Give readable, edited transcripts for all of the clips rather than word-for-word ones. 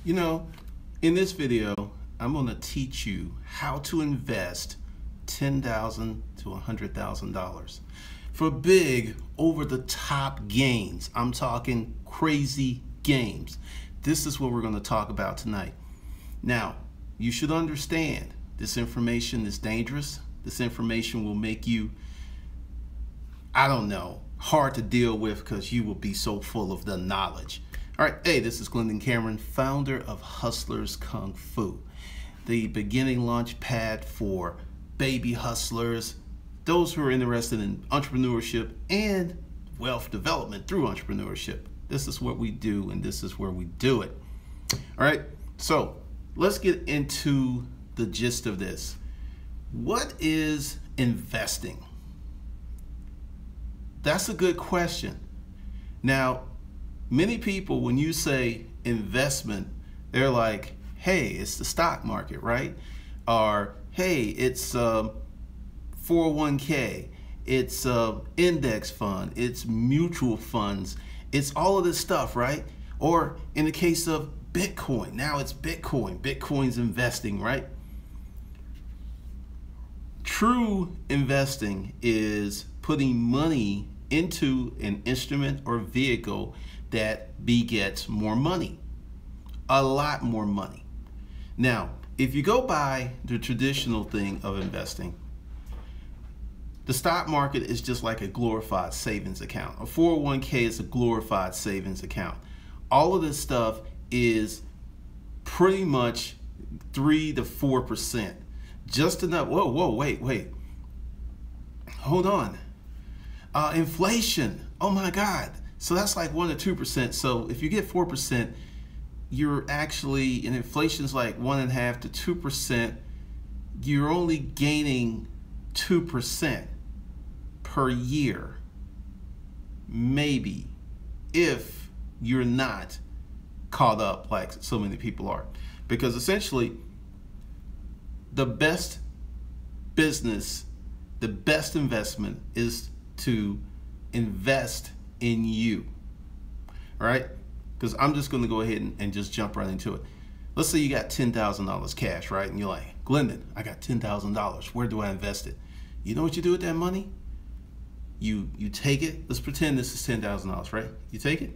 You know, in this video, I'm going to teach you how to invest $10,000 to $100,000 for big, over-the-top gains. I'm talking crazy gains. This is what we're going to talk about tonight. Now, you should understand this information is dangerous. This information will make you, I don't know, hard to deal with because you will be so full of the knowledge. All right, hey, this is Glendon Cameron, founder of Hustlers Kung Fu, the beginning launch pad for baby hustlers, those who are interested in entrepreneurship and wealth development through entrepreneurship. This is what we do, and this is where we do it. All right, so let's get into the gist of this. What is investing? That's a good question. Now, many people, when you say investment, they're like, hey, it's the stock market, right? Or, hey, it's 401k, it's index fund, it's mutual funds, it's all of this stuff, right? Or in the case of Bitcoin, now it's Bitcoin. Bitcoin's investing, right? True investing is putting money into an instrument or vehicle that begets more money, a lot more money. Now, if you go by the traditional thing of investing, the stock market is just like a glorified savings account. A 401k is a glorified savings account. All of this stuff is pretty much 3 to 4%. Just enough. Whoa, wait. Hold on. Inflation. Oh my God. So that's like 1 to 2%. So if you get 4%, you're actually, and inflation's like 1.5 to 2%, you're only gaining 2% per year. Maybe, if you're not caught up like so many people are. Because essentially, the best business, the best investment is to invest in you, all right? Because I'm just going to go ahead and just jump right into it. Let's say you got $10,000 cash, right? And you're like, Glendon, I got $10,000. Where do I invest it? You know what you do with that money? You take it. Let's pretend this is $10,000, right? You take it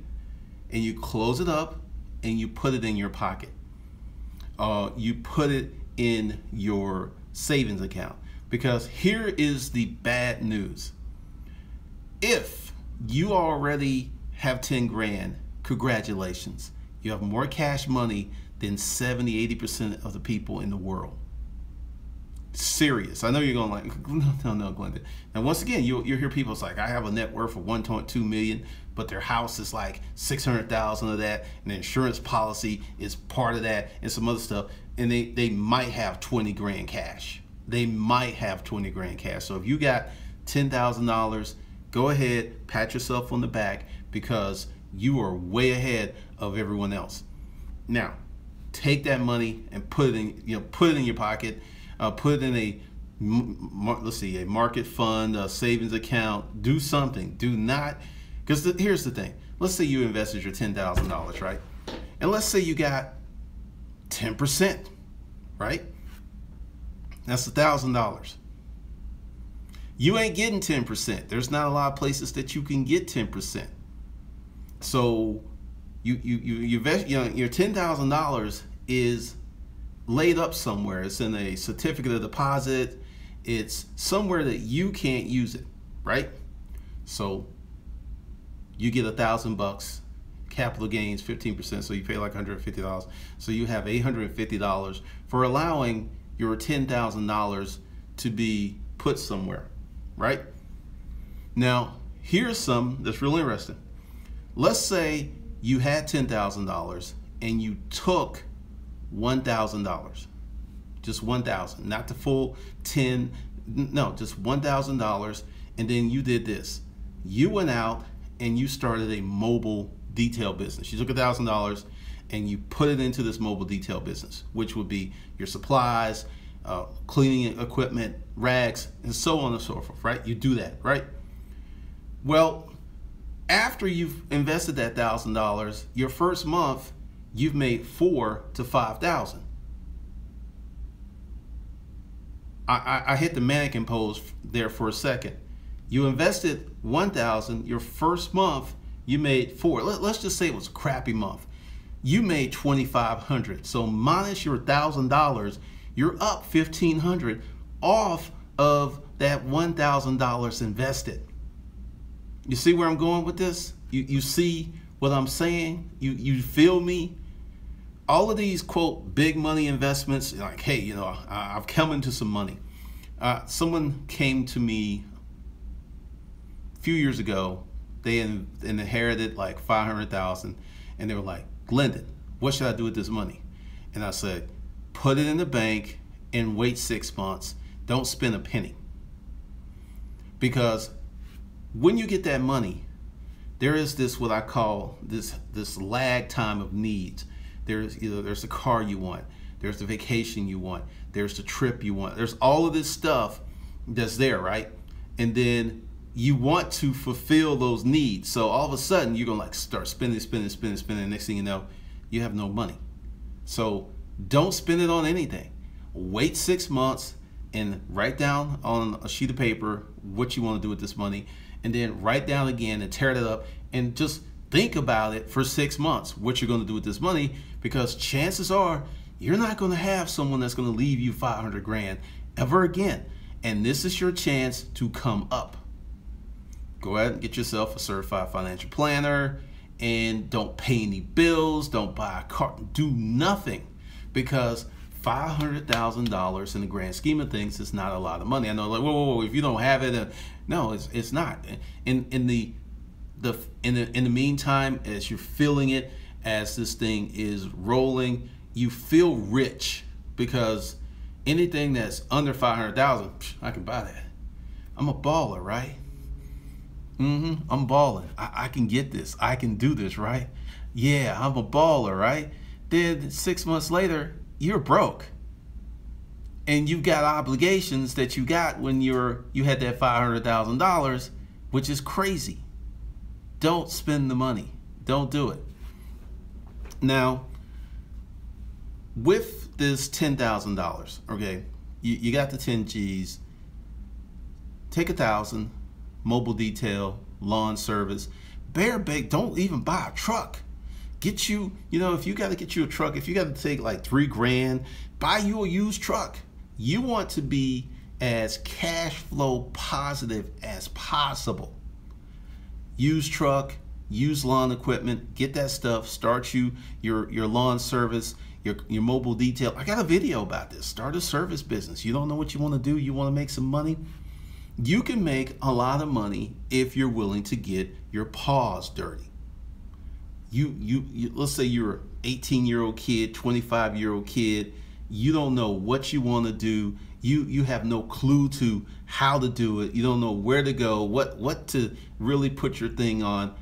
and you close it up and you put it in your pocket. You put it in your savings account, because here is the bad news. If you already have 10 grand, congratulations. You have more cash money than 70–80% of the people in the world. Serious. I know you're going like, no, Glendon. Now, once again, you'll hear people, it's like, I have a net worth of 1.2 million, but their house is like 600,000 of that, and the insurance policy is part of that, and some other stuff, and they might have 20 grand cash. They might have 20 grand cash. So if you got $10,000, go ahead, pat yourself on the back, because you are way ahead of everyone else. Now, take that money and put it in, put it in your pocket. Put it in a, let's see, a market fund, a savings account. Do something. Do not, because here's the thing. Let's say you invested your $10,000, right? And let's say you got 10%, right? That's $1,000. You ain't getting 10%. There's not a lot of places that you can get 10%. So you invest, your $10,000 is laid up somewhere. It's in a certificate of deposit. It's somewhere that you can't use it, right? So you get $1,000, capital gains 15%, so you pay like $150. So you have $850 for allowing your $10,000 to be put somewhere, right? Now, here's something that's really interesting. Let's say you had $10,000 and you took $1,000, just $1,000, not the full 10, no, just $1,000, and then you did this. You went out and you started a mobile detail business. You took $1,000 and you put it into this mobile detail business, which would be your supplies, cleaning equipment, rags, and so on and so forth, right? You do that, right? Well, after you've invested that $1,000, your first month, you've made 4 to 5,000. I hit the mannequin pose there for a second. You invested 1,000. Your first month, you made 4. Let's just say it was a crappy month. You made 2,500. So minus your $1,000, you're up 1,500 off of that $1,000 invested. You see where I'm going with this? You see what I'm saying? You feel me? All of these, quote, big money investments, like, hey, you know, I've come into some money. Someone came to me a few years ago. They inherited like 500,000, and they were like, Glendon, what should I do with this money? And I said, put it in the bank and wait 6 months. Don't spend a penny. Because when you get that money, there is this, what I call this lag time of needs. There's the car you want, there's the vacation you want, there's the trip you want, there's all of this stuff that's there, right? And then you want to fulfill those needs. So all of a sudden you're gonna like start spending. Next thing you know, you have no money. So don't spend it on anything. Wait 6 months and write down on a sheet of paper what you want to do with this money, and then write down again and tear it up and just think about it for 6 months, what you're going to do with this money, because chances are you're not going to have someone that's going to leave you 500 grand ever again. And this is your chance to come up. Go ahead and get yourself a certified financial planner, and don't pay any bills, don't buy a car, do nothing, because $500,000 in the grand scheme of things is not a lot of money. I know, like, whoa, if you don't have it, no, it's not. In the meantime, as you're feeling it, as this thing is rolling, you feel rich, because anything that's under 500,000, I can buy that. I'm a baller, right? I'm balling. I can get this. I can do this, right? Yeah, I'm a baller, right? Then 6 months later, you're broke, and you've got obligations that you got when you had that $500,000, which is crazy. Don't spend the money. Don't do it. Now, with this $10,000, okay, you got the 10 G's. Take 1,000, mobile detail, lawn service, bare bake. Don't even buy a truck. Get you, if you got to get you a truck, if you got to take like $3 grand, buy you a used truck. You want to be as cash flow positive as possible. Used truck, used lawn equipment, get that stuff, start your lawn service, your mobile detail. I got a video about this. Start a service business. You don't know what you want to do, you want to make some money. You can make a lot of money if you're willing to get your paws dirty. You let's say you're an 18-year-old kid, 25-year-old kid. You don't know what you want to do. You have no clue to how to do it. You don't know where to go, what to really put your thing on.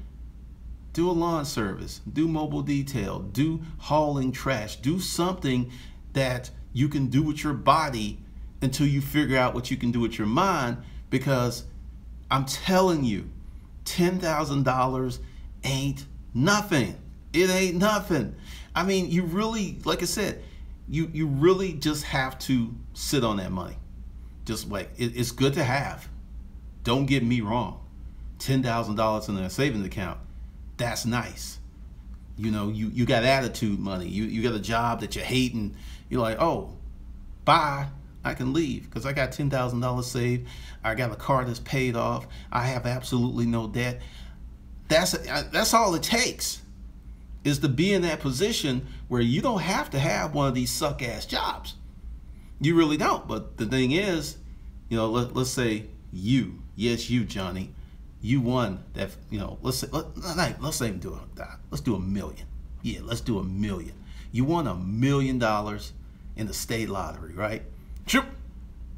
Do a lawn service, do mobile detail, do hauling trash, do something that you can do with your body until you figure out what you can do with your mind. Because I'm telling you, $10,000 ain't nothing. It ain't nothing. I mean, you really, like I said, you really just have to sit on that money. Just like, it's good to have. Don't get me wrong. $10,000 in a savings account, that's nice. You got attitude money. You got a job that you hate, and you're like, oh, bye. I can leave because I got $10,000 saved. I got a car that's paid off. I have absolutely no debt. That's all it takes, is to be in that position where you don't have to have one of these suck-ass jobs. You really don't. But the thing is, let's say you, Johnny, you won that. Let's even do it. Let's do $1 million. Yeah, let's do $1 million. You won $1 million in the state lottery, right?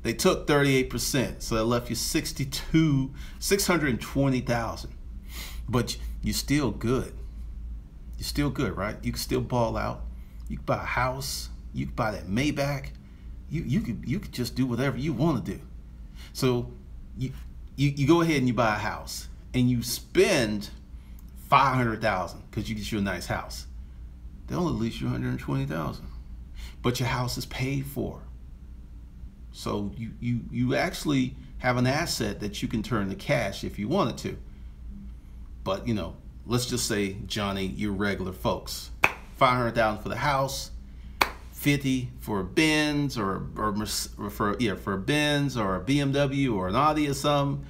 They took 38%, so that left you 620,000. But you're still good. You're still good, right? You can still ball out. You can buy a house. You can buy that Maybach. You could just do whatever you want to do. So you go ahead and you buy a house, and you spend $500,000 because you get you a nice house. they'll only lease you $120,000, but your house is paid for. So you actually have an asset that you can turn to cash if you wanted to. But let's just say, Johnny, you're regular folks. $500,000 for the house, 50 for a Benz for a Benz or a BMW or an Audi or something.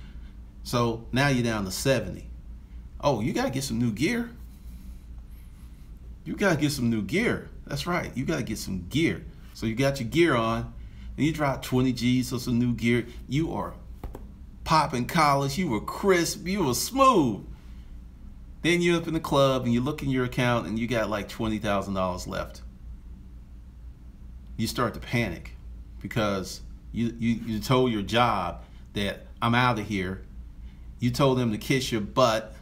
So now you're down to 70. Oh, you gotta get some new gear. You gotta get some new gear. That's right. You gotta get some gear. So you got your gear on, and you drop 20 G's for some new gear. You are popping collars. You were crisp. You were smooth. Then you're up in the club and you look in your account and you got like $20,000 left. You start to panic because you told your job that I'm out of here. You told them to kiss your butt.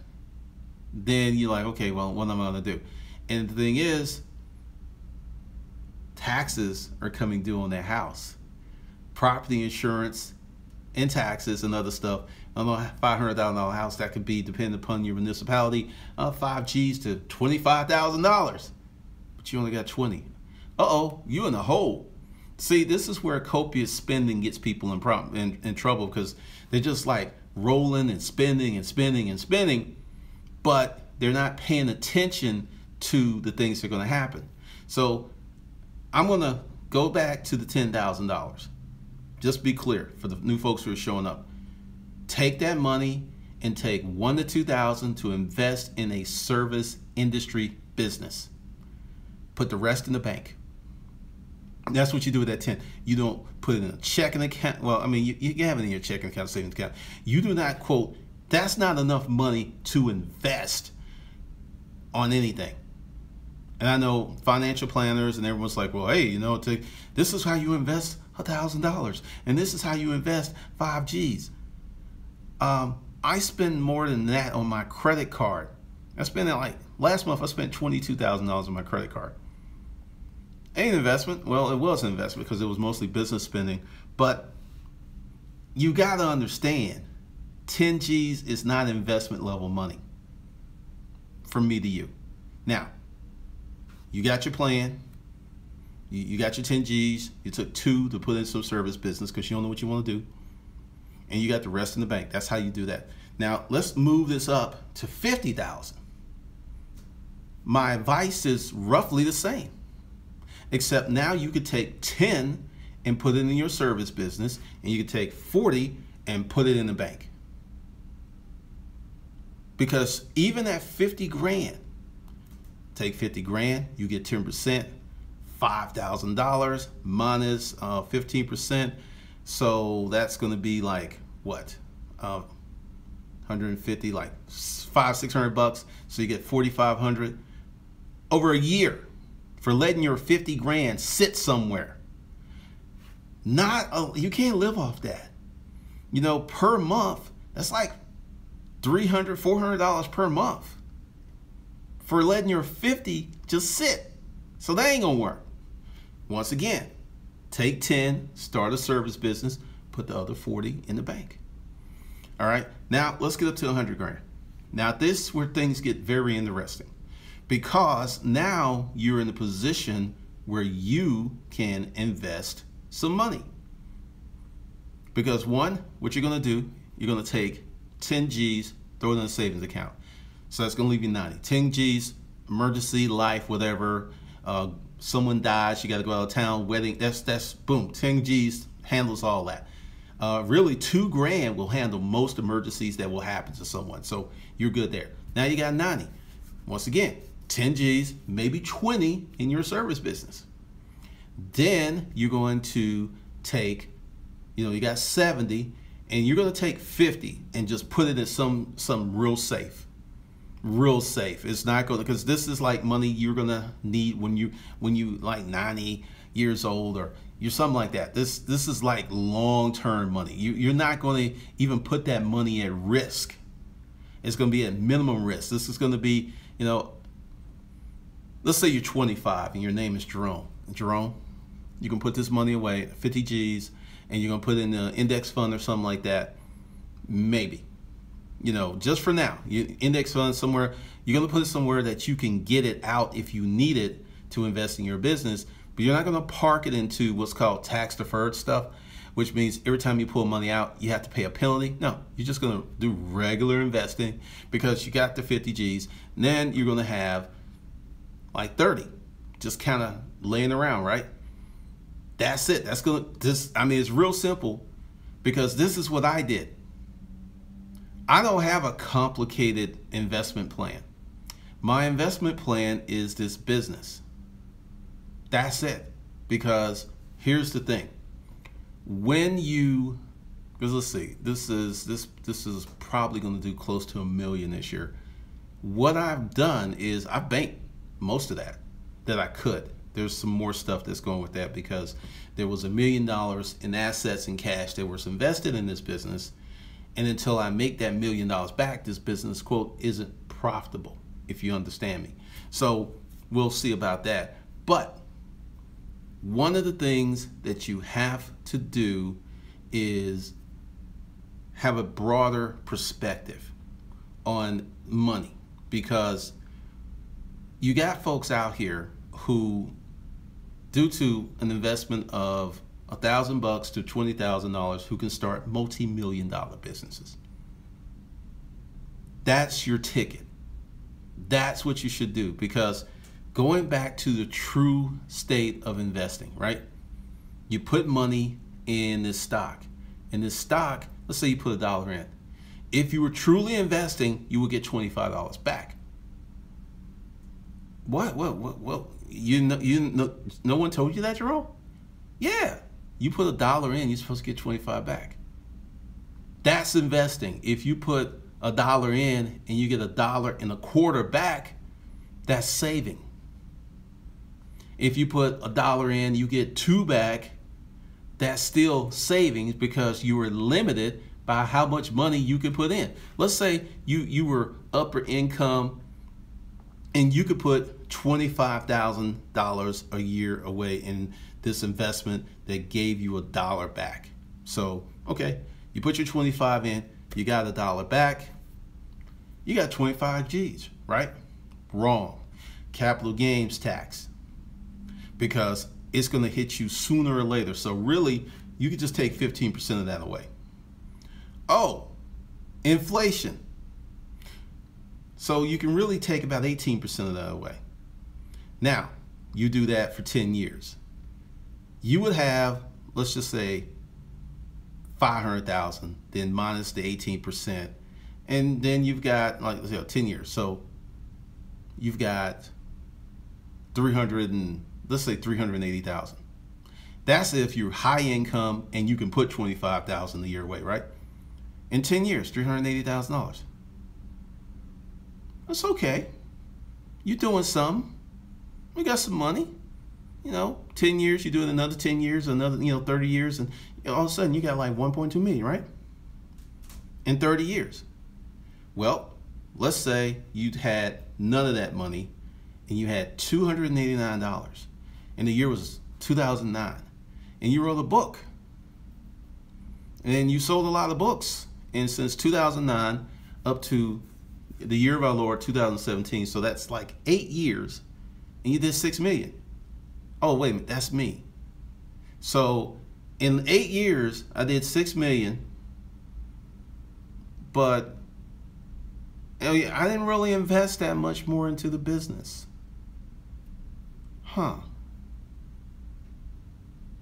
Then you're like, okay, well, what am I gonna do? And the thing is, taxes are coming due on their house. Property insurance and taxes and other stuff. On a $500,000 house, that could be, depending upon your municipality, 5 G's to $25,000. But you only got 20. Uh-oh, you in the hole. See, this is where copious spending gets people in trouble, because they're just like rolling and spending and spending and spending, but they're not paying attention to the things that are going to happen. So I'm going to go back to the $10,000. Just be clear for the new folks who are showing up. Take that money and take $1,000 to $2,000 to invest in a service industry business. Put the rest in the bank. That's what you do with that 10. You don't put it in a checking account. Well, I mean, you have it in your checking account, savings account. You do not, quote, that's not enough money to invest on anything. And I know financial planners and everyone's like, well, hey, this is how you invest $1,000, and this is how you invest 5 G's. I spend more than that on my credit card. I spent last month I spent $22,000 on my credit card. Ain't an investment. Well, it was an investment because it was mostly business spending, but you got to understand, 10 G's is not investment level money from me to you. Now, you got your plan. You got your 10 G's. You took 2 to put in some service business because you don't know what you want to do. And you got the rest in the bank. That's how you do that. Now, let's move this up to 50,000. My advice is roughly the same, except now you could take 10 and put it in your service business, and you could take 40 and put it in the bank. Because even at 50 grand, take 50 grand, you get 10%, $5,000 minus 15%. So that's going to be like what? 150, like $500-600. So you get 4,500 over a year for letting your 50 grand sit somewhere. You can't live off that. Per month, that's like $300-400 per month for letting your 50 just sit. So that ain't gonna work. Once again, take 10, start a service business, put the other 40 in the bank. All right, now let's get up to 100 grand. Now this is where things get very interesting, because now you're in a position where you can invest some money. Because one, what you're gonna do, you're gonna take 10 G's, throw it in a savings account. So that's gonna leave you 90. 10 G's, emergency, life, whatever. Someone dies, you got to go out of town, wedding, that's boom, 10 G's handles all that. Really 2 grand will handle most emergencies that will happen to someone, so you're good there. Now you got 90. Once again, 10 G's, maybe 20 in your service business. Then you're going to take, you got 70, and you're going to take 50 and just put it in some real safe. Real safe. It's not going to, because this is like money you're going to need when you like 90 years old or you're something like that. This is like long-term money. You're not going to even put that money at risk. It's going to be at minimum risk. This is going to be, let's say you're 25 and your name is Jerome. Jerome, you can put this money away, 50 G's, and you're going to put it in an index fund or something like that. Maybe. Just for now, you index fund somewhere, you're going to put it somewhere that you can get it out if you need it, to invest in your business, but you're not going to park it into what's called tax deferred stuff, which means every time you pull money out, you have to pay a penalty. No, you're just going to do regular investing because you got the 50 G's. And then you're going to have like 30 just kind of laying around, right? That's it. That's going to, it's real simple because this is what I did. I don't have a complicated investment plan. My investment plan is this business. That's it. Because here's the thing. When you, because let's see, this is probably going to do close to $1 million this year. What I've done is I banked most of that I could. There's some more stuff that's going with that because there was $1 million in assets and cash that was invested in this business. And until I make that $1 million back, this business, quote, isn't profitable, if you understand me. So we'll see about that. But one of the things that you have to do is have a broader perspective on money, because you got folks out here who, due to an investment of $1,000 to $20,000, who can start multi-million-dollar businesses. That's your ticket. That's what you should do, because going back to the true state of investing, right? You put money in this stock. In this stock, let's say you put $1 in. If you were truly investing, you would get $25 back. What? No one told you that, Jerome? Yeah. You put $1 in, you're supposed to get 25 back. That's investing. If you put $1 in and you get $1.25 back, that's saving. If you put $1 in, you get $2 back, that's still savings because you were limited by how much money you could put in. Let's say you were upper income and you could put $25,000 a year away in this investment that gave you $1 back. So, okay, you put your 25 in, you got $1 back, you got 25 G's, right? Wrong. Capital gains tax, because it's going to hit you sooner or later. So really, you could just take 15% of that away. Oh, inflation. So you can really take about 18% of that away. Now, you do that for 10 years. You would have, let's just say, 500,000, then minus the 18%, and then you've got, like, 10 years. So you've got 380,000. That's if you're high income and you can put 25,000 a year away, right? In 10 years, $380,000. That's okay. You're doing something. We got some money. 10 years, you do it another 10 years, another, 30 years, and all of a sudden you got like 1.2 million, right? In 30 years. Well, let's say you'd had none of that money and you had $289 and the year was 2009 and you wrote a book and you sold a lot of books, and since 2009 up to the year of our Lord 2017, so that's like 8 years, and you did 6 million. Oh, wait a minute, that's me. So in 8 years, I did 6 million, but I didn't really invest that much more into the business. Huh.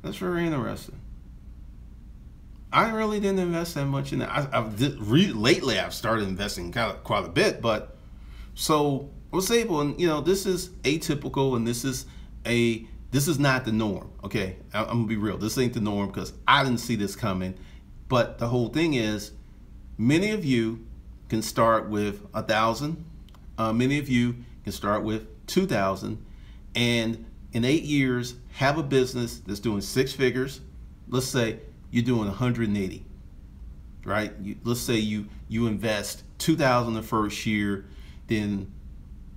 That's very interesting. I really didn't invest that much in that. Lately, I've started investing quite a bit, but so I was able, and this is atypical, and this is not the norm. Okay, I'm gonna be real. This ain't the norm because I didn't see this coming. But the whole thing is, many of you can start with 1,000. Many of you can start with 2,000, and in 8 years have a business that's doing 6 figures. Let's say you're doing 180, right? Let's say you invest 2,000 the first year, then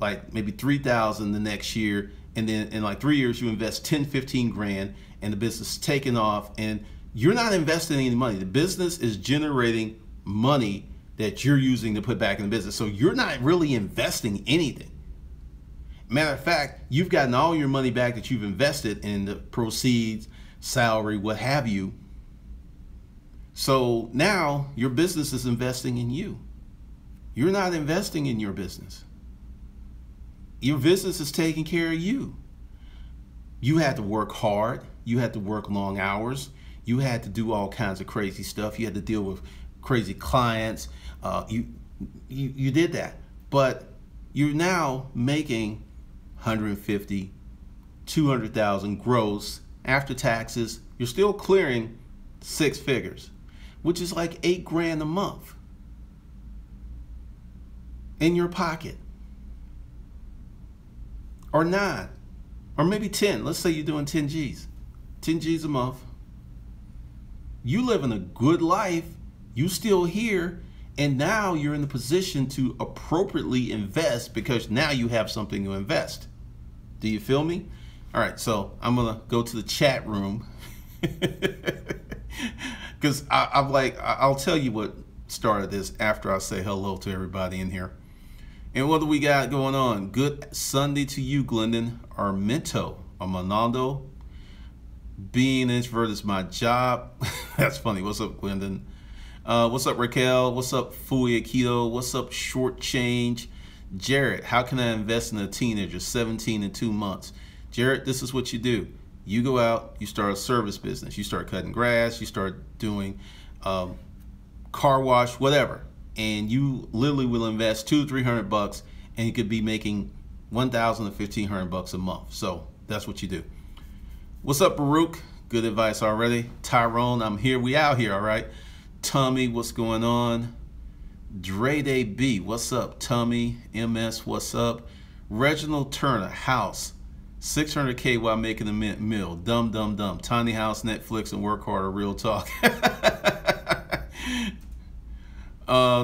like maybe 3,000 the next year, and then in like 3 years you invest 10, 15 grand, and the business is taking off, and you're not investing any money. The business is generating money that you're using to put back in the business. So you're not really investing anything. Matter of fact, you've gotten all your money back that you've invested in the proceeds, salary, what have you. So now your business is investing in you. You're not investing in your business. Your business is taking care of you. You had to work hard. You had to work long hours. You had to do all kinds of crazy stuff. You had to deal with crazy clients. You did that. But you're now making 150, 200,000 gross after taxes. You're still clearing 6 figures, which is like $8,000 a month in your pocket, or 9, or maybe 10. Let's say you're doing 10 G's, 10 G's a month. You living a good life. You still here. And now you're in the position to appropriately invest because now you have something to invest. Do you feel me? All right, so I'm gonna go to the chat room because I'll tell you what started this after I say hello to everybody in here. And what do we got going on? Good Sunday to you, Glendon Armento, Amanando. Being an introvert is my job. That's funny. What's up, Glendon? What's up, Raquel? What's up, Fui Aikido? What's up, Short Change? Jared, how can I invest in a teenager, 17 in 2 months? Jared, this is what you do. You go out, you start a service business. You start cutting grass, you start doing car wash, whatever. And you literally will invest $200-300 and you could be making $1,000 to $1,500 a month. So that's what you do. What's up, Baruch? Good advice already. Tyrone, I'm here. We out here, all right? Tommy, what's going on? Dre Day B, what's up? Tommy, MS, what's up? Reginald Turner, house, 600K while making a meal. Dumb, dumb, dumb. Tiny house, Netflix, and work harder. Real talk.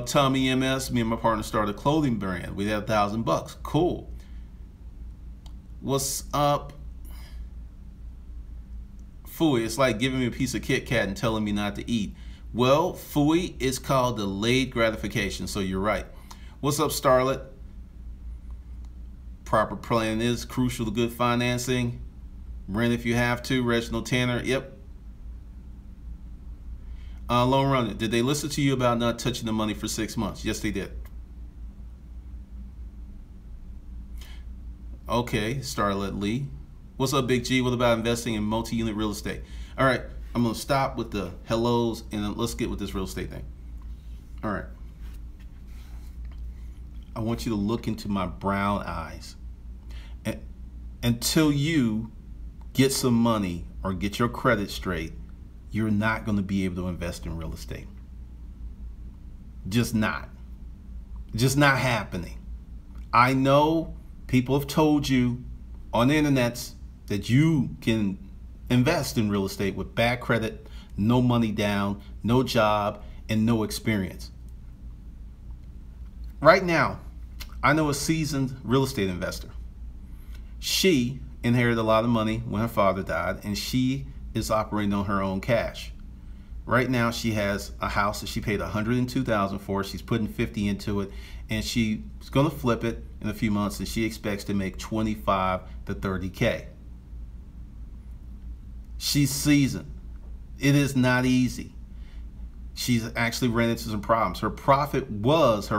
Tommy MS, me and my partner started a clothing brand. We had $1,000. Cool. What's up? Fooey, it's like giving me a piece of Kit Kat and telling me not to eat. Well, Fooey, it's called delayed gratification, so you're right. What's up, Starlet? Proper planning is crucial to good financing. Rent if you have to. Reginald Tanner, yep. Long Runner, did they listen to you about not touching the money for 6 months? Yes, they did. Okay, Starlet Lee. What's up, Big G? What about investing in multi-unit real estate? All right, I'm going to stop with the hellos and then let's get with this real estate thing. All right. I want you to look into my brown eyes. And until you get some money or get your credit straight, you're not going to be able to invest in real estate. Just not. Just not happening. I know people have told you on the internet that you can invest in real estate with bad credit, no money down, no job, and no experience. Right now, I know a seasoned real estate investor. She inherited a lot of money when her father died, and she is operating on her own cash. Right now, she has a house that she paid $102,000 for. She's putting $50,000 into it, and she's going to flip it in a few months, and she expects to make $25,000 to $30,000. She's seasoned. It is not easy. She's actually ran into some problems. Her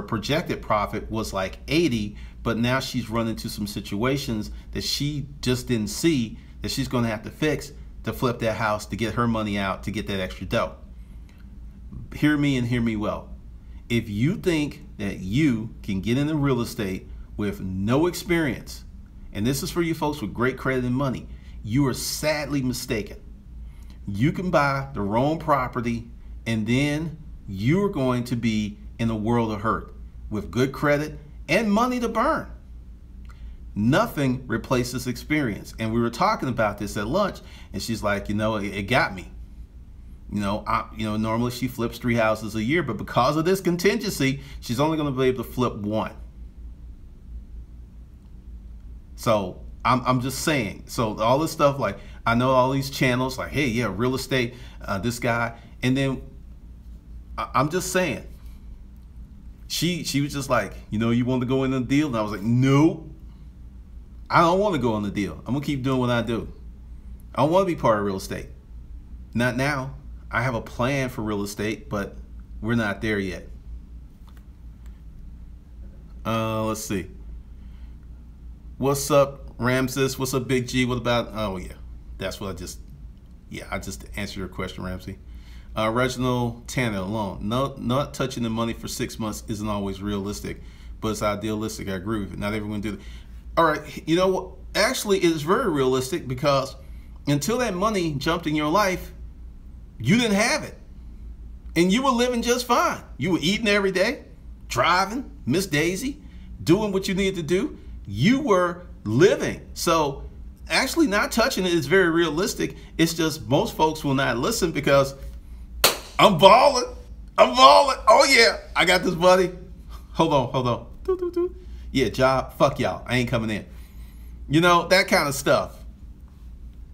projected profit was like 80, but now she's run into some situations that she just didn't see that she's going to have to fix to flip that house to get her money out to get that extra dough. Hear me and hear me well. If you think that you can get into real estate with no experience, and this is for you folks with great credit and money, you are sadly mistaken. You can buy the wrong property and then you're going to be in a world of hurt with good credit and money to burn. Nothing replaces experience. And we were talking about this at lunch and she's like, it got me. Normally she flips 3 houses a year, but because of this contingency, she's only going to be able to flip 1. So I'm just saying. So all this stuff, like I know all these channels, like, hey, yeah, real estate, this guy, and then I'm just saying. She was just like, you want to go in the deal, and I was like, no. I don't want to go on the deal. I'm going to keep doing what I do. I don't want to be part of real estate. Not now. I have a plan for real estate, but we're not there yet. Let's see. What's up, Ramses? What's up, Big G? What about, oh yeah, that's what I just answered your question, Ramsey. Reginald Tanner alone. No, not touching the money for 6 months isn't always realistic, but it's idealistic. I agree with it. Not everyone do that. All right, you know what? Actually, it is very realistic because until that money jumped in your life, you didn't have it. And you were living just fine. You were eating every day, driving, Miss Daisy, doing what you needed to do. You were living. So actually not touching it is very realistic. It's just most folks will not listen because I'm balling. I'm balling. Oh yeah, I got this, buddy. Hold on. Yeah, job, fuck y'all. I ain't coming in. You know, that kind of stuff.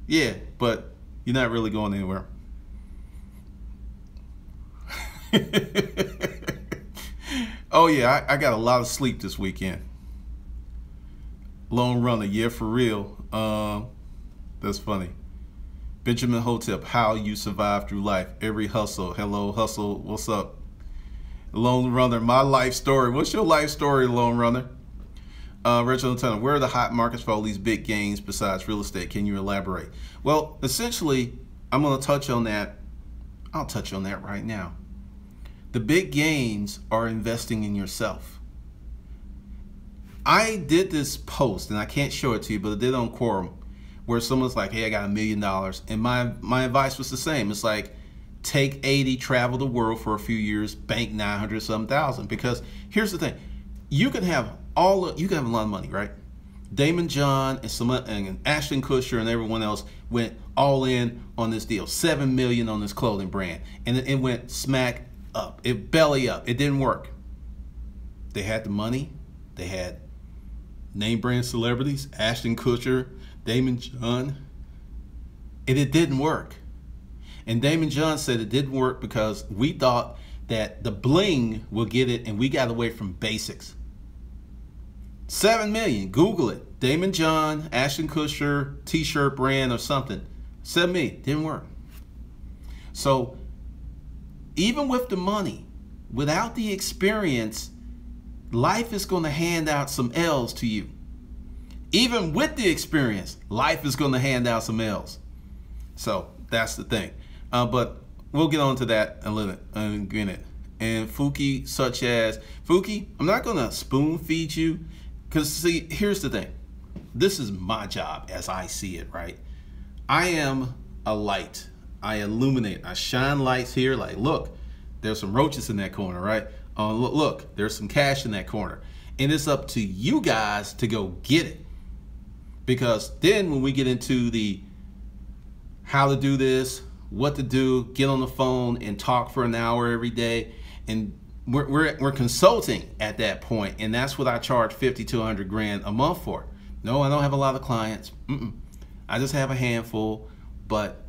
Yeah, but you're not really going anywhere. Oh yeah, I got a lot of sleep this weekend. Lone runner, yeah, for real. That's funny. Benjamin Hotep, how you survive through life. Every hustle. Hello, hustle. What's up? Lone runner, my life story. What's your life story, Lone runner? Reginald Tanner, where are the hot markets for all these big gains besides real estate? Can you elaborate? Well, essentially, I'm going to touch on that. I'll touch on that right now. The big gains are investing in yourself. I did this post, and I can't show it to you, but I did on Quorum, where someone's like, hey, I got $1 million. And my advice was the same. It's like, take 80, travel the world for a few years, bank 900-some thousand. Because here's the thing. You can have a lot of money, right? Damon John and Ashton Kutcher and everyone else went all in on this deal. $7 million on this clothing brand. And it went smack up. It belly up. It didn't work. They had the money. They had name brand celebrities, Ashton Kutcher, Damon John, and it didn't work. And Damon John said it didn't work because we thought that the bling will get it, and we got away from basics. 7 million, Google it. Damon John, Ashton Kutcher, t-shirt brand or something. 7 million, didn't work. So even with the money, without the experience, life is going to hand out some L's to you. Even with the experience, life is going to hand out some L's. So that's the thing. But we'll get on to that in a minute. And Fuki, such as, Fuki, I'm not going to spoon feed you. Because see, here's the thing. This is my job as I see it, right? I am a light. I illuminate. I shine lights here. Like, look, there's some roaches in that corner, right? Look, there's some cash in that corner. And it's up to you guys to go get it. Because then when we get into the how to do this, what to do, get on the phone and talk for an hour every day, and we're consulting at that point, and that's what I charge 50 to 100 grand a month for. No, I don't have a lot of clients. I just have a handful, but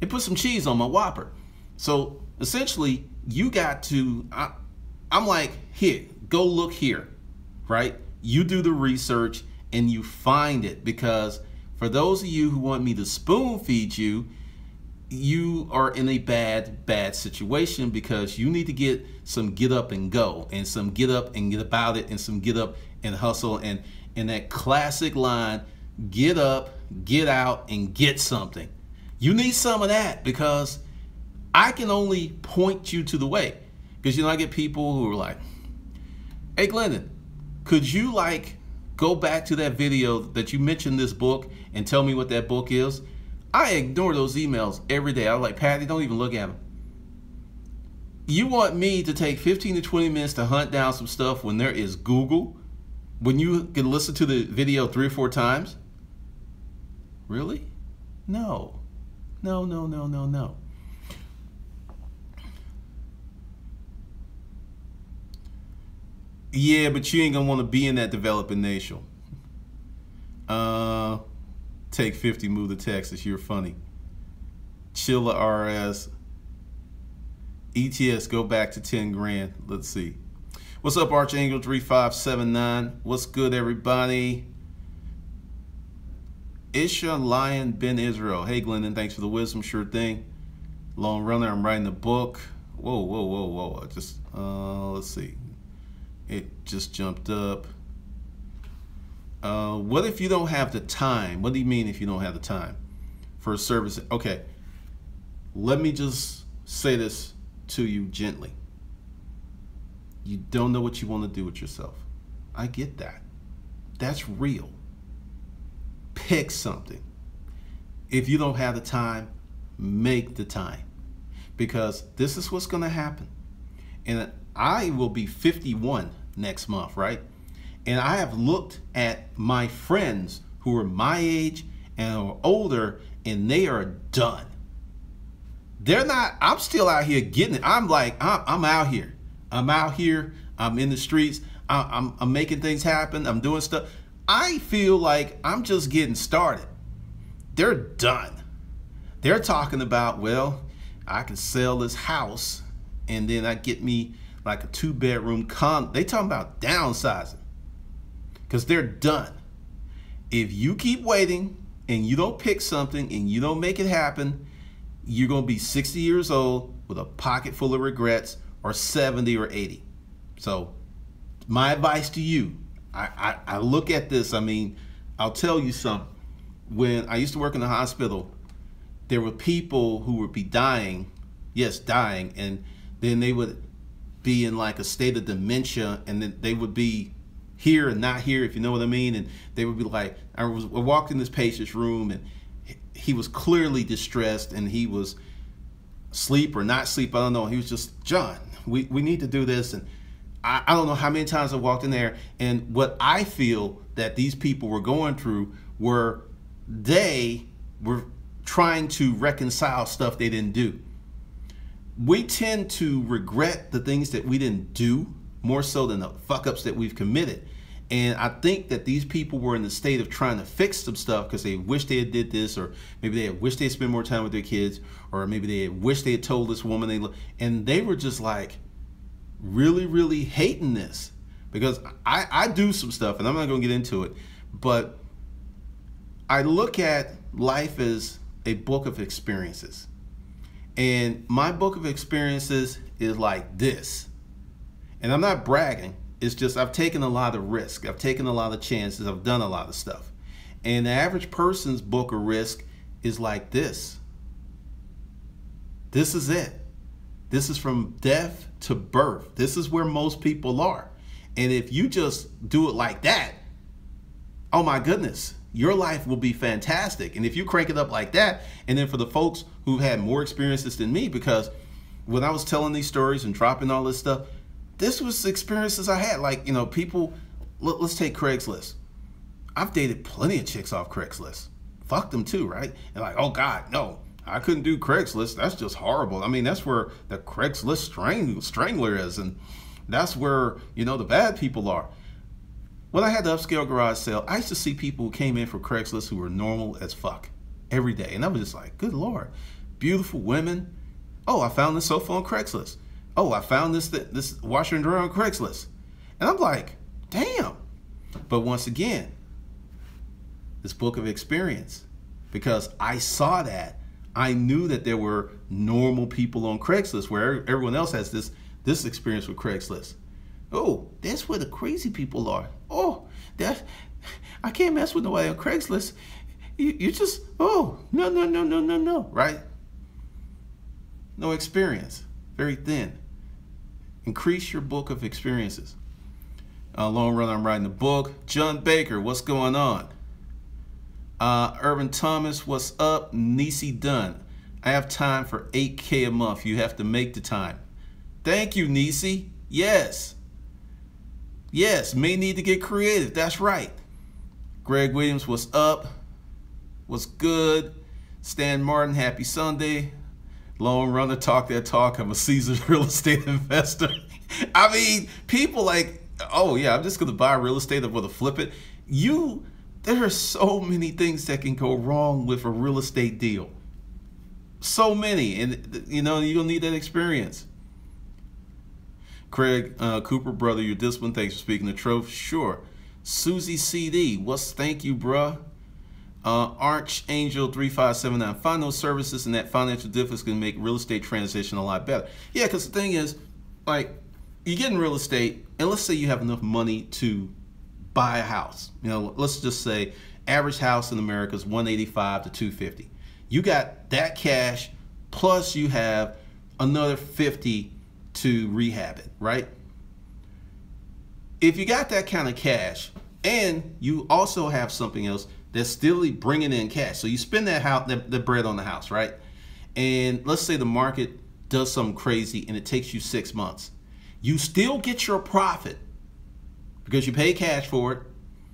it puts some cheese on my Whopper. So essentially, you got to, I'm like, here, go look here, right? You do the research and you find it, because for those of you who want me to spoon feed you, you are in a bad situation, because you need to get some get up and go, and some get up and get about it, and some get up and hustle, and that classic line, get up, get out, and get something. You need some of that, because I can only point you to the way. Because, you know, I get people who are like, hey, Glendon, could you go back to that video that you mentioned this book and tell me what that book is? I ignore those emails every day. I'm like, Patty, don't even look at them. You want me to take 15 to 20 minutes to hunt down some stuff when there is Google? When you can listen to the video 3 or 4 times? Really? No. No. Yeah, but you ain't gonna want to be in that developing nation. Take 50, move to Texas. You're funny. Chilla RS. ETS, go back to 10 grand. Let's see. What's up, Archangel 3579? What's good, everybody? Isha Lion Ben Israel. Hey, Glendon, thanks for the wisdom. Sure thing. Long runner, I'm writing a book. Whoa, whoa, whoa, whoa. I just, let's see. It just jumped up. What if you don't have the time? What do you mean if you don't have the time for a service? Okay, let me just say this to you gently. You don't know what you want to do with yourself. I get that. That's real. Pick something. If you don't have the time, make the time. Because this is what's going to happen. And I will be 51 next month, right? And I have looked at my friends who are my age and are older, and they are done. They're not, I'm still out here getting it. I'm like, I'm out here. I'm out here. I'm in the streets. I'm making things happen. I'm doing stuff. I feel like I'm just getting started. They're done. They're talking about, well, I can sell this house and then I get me like a 2-bedroom condo. They talking about downsizing because they're done. If you keep waiting and you don't pick something and you don't make it happen, you're going to be 60 years old with a pocket full of regrets, or 70 or 80. So my advice to you, I look at this, I mean, I'll tell you something. When I used to work in the hospital, there were people who would be dying, yes, dying, and then they would be in like a state of dementia, and then they would be here and not here, if you know what I mean. And they would be like, I walked in this patient's room, and he was clearly distressed, and he was asleep or not sleep, I don't know. He was just, John, we need to do this. And I don't know how many times I walked in there, and what I feel that these people were going through were they were trying to reconcile stuff they didn't do. We tend to regret the things that we didn't do more so than the fuck ups that we've committed. And I think that these people were in the state of trying to fix some stuff because they wish they had did this, or maybe they had wished they had spent more time with their kids, or maybe they had wished they had told this woman they loved, and they were just like really, really hating this. Because I do some stuff, and I'm not going to get into it, but I look at life as a book of experiences. And my book of experiences is like this. And I'm not bragging. It's just I've taken a lot of risk. I've taken a lot of chances. I've done a lot of stuff. And the average person's book of risk is like this. This is it. This is from death to birth. This is where most people are. And if you just do it like that, oh my goodness, your life will be fantastic. And if you crank it up like that, and then for the folks who've had more experiences than me, because when I was telling these stories and dropping all this stuff, this was experiences I had. Like, you know, people, let's take Craigslist. I've dated plenty of chicks off Craigslist. Fuck them too, right? And like, oh God, no, I couldn't do Craigslist. That's just horrible. I mean, that's where the Craigslist strangler is. And that's where, you know, the bad people are. When I had the upscale garage sale, I used to see people who came in for Craigslist who were normal as fuck every day. And I was just like, good Lord, beautiful women. Oh, I found this sofa on Craigslist. Oh, I found this washer and dryer on Craigslist. And I'm like, damn. But once again, this book of experience, because I saw that, I knew that there were normal people on Craigslist where everyone else has this experience with Craigslist. Oh, that's where the crazy people are. Oh, I can't mess with nobody on Craigslist. You just, oh, no, right? No experience, very thin. Increase your book of experiences. Long run, I'm writing a book. John Baker, what's going on? Urban Thomas, what's up? Nisi Dunn, I have time for $8K a month. You have to make the time. Thank you, Nisi. Yes. Yes, may need to get creative. That's right. Greg Williams, what's up? What's good? Stan Martin, happy Sunday. Long runner, talk that talk. I'm a seasoned real estate investor. I mean, people like, oh yeah, I'm just gonna buy real estate. I'm gonna flip it. There are so many things that can go wrong with a real estate deal. So many, and you know, you're gonna need that experience. Craig Cooper, brother, your discipline. Thanks for speaking the truth. Sure. Susie CD, thank you, bruh. Archangel 3579. Find those services and that financial difference can make real estate transition a lot better. Yeah, because the thing is, like, you get in real estate, and let's say you have enough money to buy a house. You know, let's just say average house in America is 185 to 250. You got that cash, plus you have another 50 to rehab it, right? If you got that kind of cash, and you also have something else that's still bringing in cash, so you spend that house, the bread on the house, right? And let's say the market does something crazy and it takes you 6 months. You still get your profit because you pay cash for it.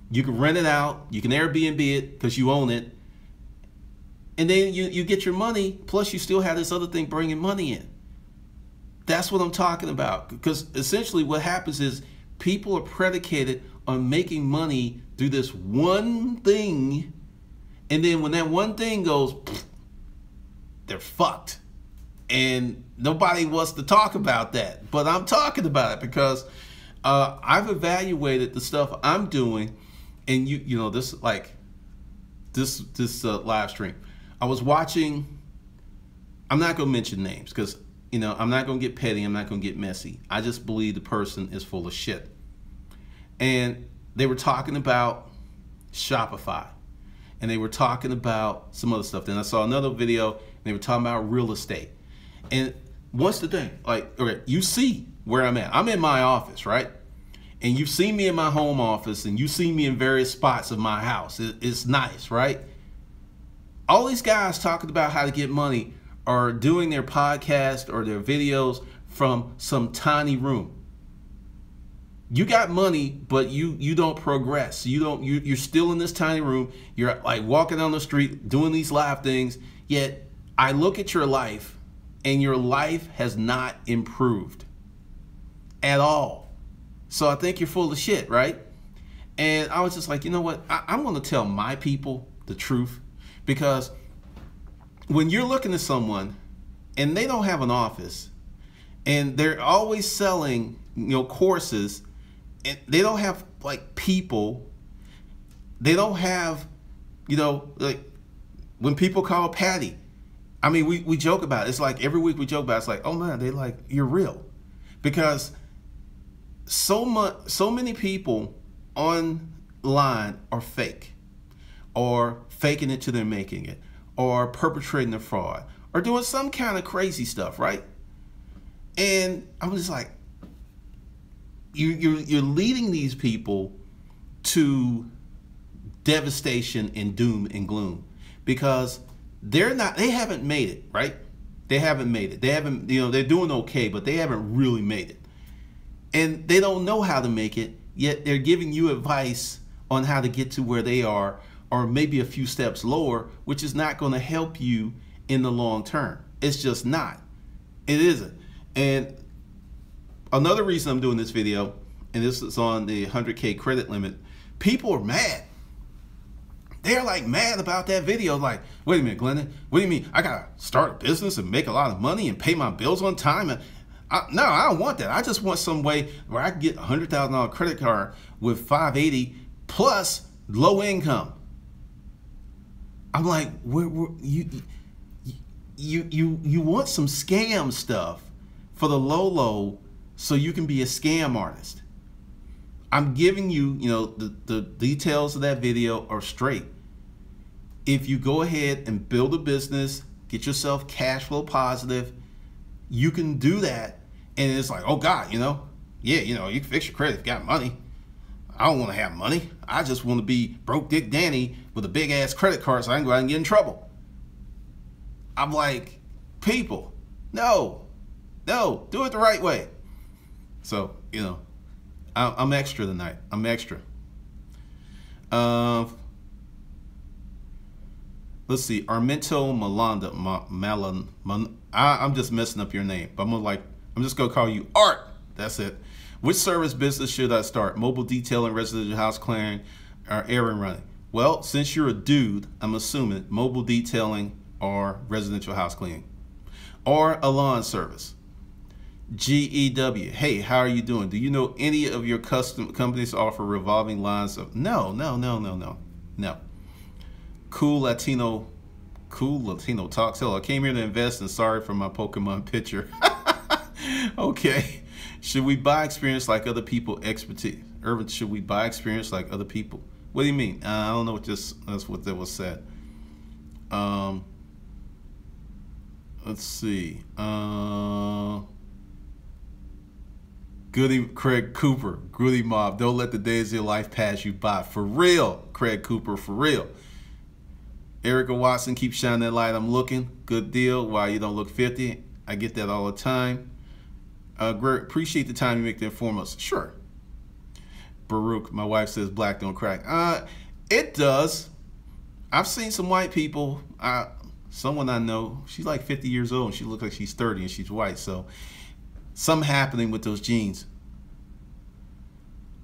You can rent it out. You can Airbnb it because you own it. And then you get your money, plus you still have this other thing bringing money in. That's what I'm talking about. Because essentially what happens is people are predicated on making money through this one thing. And then when that one thing goes, they're fucked. And nobody wants to talk about that. But I'm talking about it because I've evaluated the stuff I'm doing. And you know, this like this live stream. I was watching, I'm not going to mention names because, you know, I'm not going to get petty. I'm not going to get messy. I just believe the person is full of shit. And they were talking about Shopify. And they were talking about some other stuff. Then I saw another video and they were talking about real estate. And what's the thing? Like, okay, you see where I'm at. I'm in my office, right? And you've seen me in my home office and you see me in various spots of my house. It's nice, right? All these guys talking about how to get money are doing their podcast or their videos from some tiny room. You got money, but you don't progress. You're still in this tiny room. You're like walking down the street doing these live things. Yet I look at your life and your life has not improved at all. So I think you're full of shit, right? And I was just like, you know what? I'm going to tell my people the truth. Because when you're looking at someone and they don't have an office and they're always selling, you know, courses, and they don't have like people, they don't have, you know, like when people call Patty, I mean, we joke about it. It's like every week we joke about it. It's like, oh man, they like, you're real. Because so many people online are fake, or faking it till they're making it, or perpetrating a fraud, or doing some kind of crazy stuff, right? And I'm just like, you're leading these people to devastation and doom and gloom because they haven't made it, right? They haven't made it. They haven't, you know, they're doing okay, but they haven't really made it. And they don't know how to make it, yet they're giving you advice on how to get to where they are, or maybe a few steps lower, which is not going to help you in the long term. It's just not. It isn't. And another reason I'm doing this video, and this is on the 100K credit limit, people are mad. They're like mad about that video. Like, wait a minute, Glendon, what do you mean? I got to start a business and make a lot of money and pay my bills on time? No, I don't want that. I just want some way where I can get a $100,000 credit card with 580 plus low income. I'm like, you want some scam stuff for the low so you can be a scam artist. I'm giving you, you know, the details of that video are straight. If you go ahead and build a business, get yourself cash flow positive, you can do that. And it's like, oh God, you know, yeah, you know, you can fix your credit if you got money. I don't want to have money. I just want to be broke Dick Danny with a big ass credit card so I can go out and get in trouble. I'm like, people, no, do it the right way. So, you know, I'm extra tonight. I'm extra. Let's see, Armento Malanda, I'm just messing up your name, but I'm just gonna call you Art. That's it. Which service business should I start? Mobile detailing, residential house clearing, or errand running? Well, since you're a dude, I'm assuming mobile detailing or residential house cleaning, or a lawn service. GEW, hey, how are you doing? Do you know any of your custom companies offer revolving lines of? No. Cool Latino talks. Hello, I came here to invest and sorry for my Pokemon picture. Okay. Should we buy experience like other people expertise? Urban, should we buy experience like other people? What do you mean? I don't know what that's what that was said. Let's see. Goody Craig Cooper, Goody Mob. Don't let the days of your life pass you by. For real, Craig Cooper, for real. Erica Watson, keep shining that light. I'm looking. Good deal. Why you don't look 50? I get that all the time. Greg, appreciate the time you make to inform us. Sure. Baruch, my wife says black don't crack. It does. I've seen some white people. Someone I know, she's like 50 years old and she looks like she's 30 and she's white. So something happening with those genes.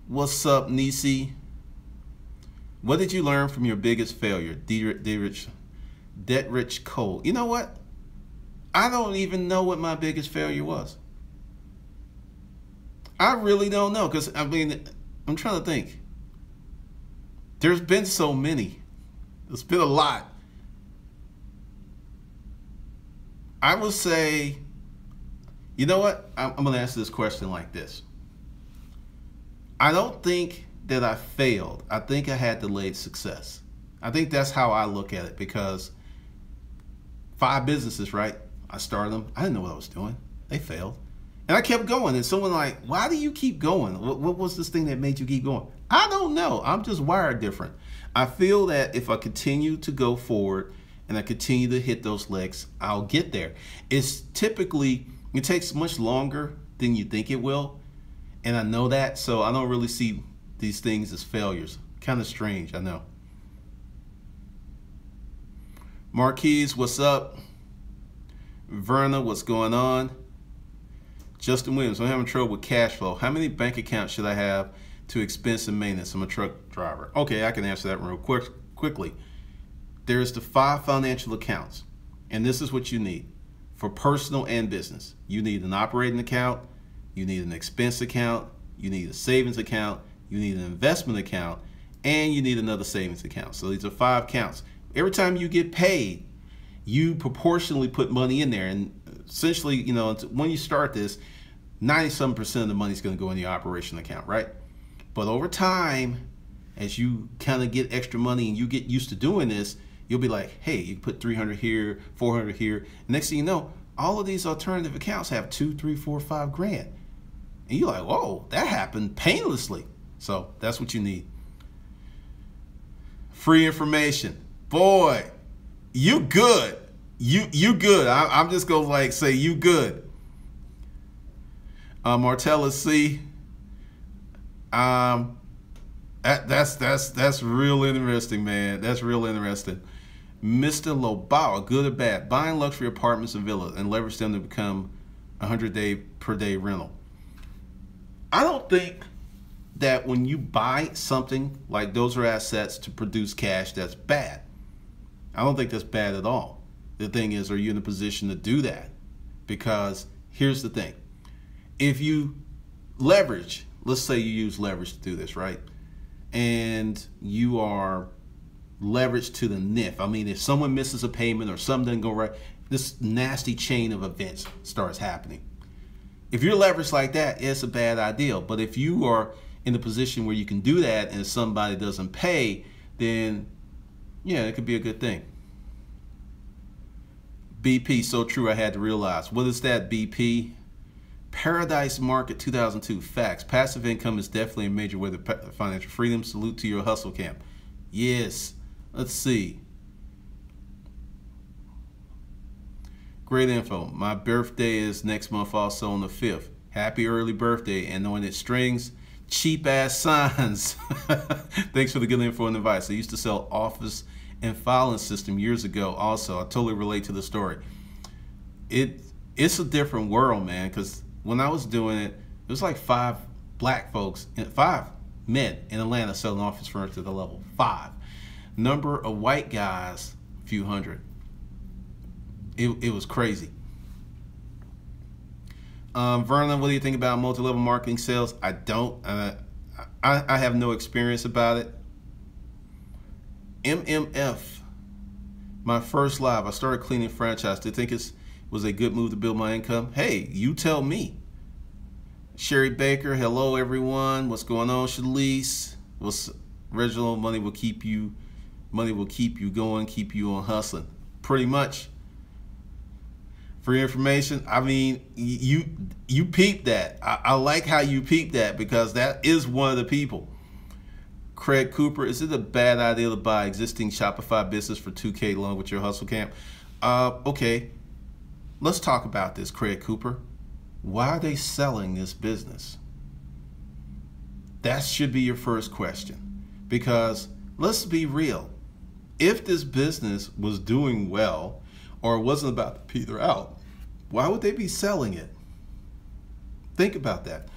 What's up, Nisi? What did you learn from your biggest failure? Detrich Cole. You know what? I don't even know what my biggest failure was. I really don't know, because I mean, I'm trying to think. There's been so many. There's been a lot. I would say, you know what? I'm going to answer this question like this. I don't think that I failed. I think I had delayed success. I think that's how I look at it, because 5 businesses, right? I started them. I didn't know what I was doing. They failed. And I kept going. And someone like, why do you keep going? What was this thing that made you keep going? I don't know. I'm just wired different. I feel that if I continue to go forward and I continue to hit those legs, I'll get there. It's typically, it takes much longer than you think it will. And I know that, so I don't really see these things as failures. Kind of strange, I know. Marquise, what's up? Verna, what's going on? Justin Williams, I'm having trouble with cash flow. How many bank accounts should I have to expense and maintenance? I'm a truck driver. Okay, I can answer that real quickly. There's the 5 financial accounts, and this is what you need for personal and business. You need an operating account, you need an expense account, you need a savings account, you need an investment account, and you need another savings account. So these are 5 accounts. Every time you get paid, you proportionally put money in there, and essentially, you know, when you start this, 97% of the money is going to go in your operation account, right? But over time, as you kind of get extra money and you get used to doing this, you'll be like, hey, you put 300 here, 400 here. Next thing you know, all of these alternative accounts have 2, 3, 4, 5 grand. And you're like, whoa, that happened painlessly. So that's what you need. Free information. Boy, you good. You good. I'm just gonna like say you good. Martella C. That's real interesting, man. That's real interesting. Mr. Lobau, good or bad? Buying luxury apartments and villas and leverage them to become 100 per day rental. I don't think that when you buy something like those are assets to produce cash, that's bad. I don't think that's bad at all. The thing is, are you in a position to do that? Because here's the thing. If you leverage, let's say you use leverage to do this, right? And you are leveraged to the NIF. I mean, if someone misses a payment or something doesn't go right, this nasty chain of events starts happening. If you're leveraged like that, it's a bad idea. But if you are in a position where you can do that and somebody doesn't pay, then yeah, it could be a good thing. BP, so true, I had to realize. What is that, BP? Paradise Market 2002, facts. Passive income is definitely a major way to financial freedom. Salute to your hustle camp. Yes. Let's see. Great info. My birthday is next month, also on the 5th. Happy early birthday, and knowing it strings cheap ass signs. Thanks for the good info and advice. I used to sell office and filing system years ago also. I totally relate to the story. It's a different world, man, because when I was doing it, it was like 5 black folks, 5 men in Atlanta selling office furniture at the level 5. Number of white guys, a few hundred. It was crazy. Vernon, what do you think about multi-level marketing sales? I don't. I have no experience about it. MMF My first live, I started cleaning franchise. Do you think it was a good move to build my income? Hey, you tell me. Sherry Baker, hello everyone. What's going on, Shalise? What's Reginald? Money will keep you going, keep you on hustling. Pretty much. For your information, I mean, you peep that. I like how you peep that, because that is one of the people. Craig Cooper, is it a bad idea to buy existing Shopify business for $2K along with your hustle camp? Okay, let's talk about this, Craig Cooper. Why are they selling this business? That should be your first question, because let's be real. If this business was doing well or wasn't about to peter out, why would they be selling it? Think about that.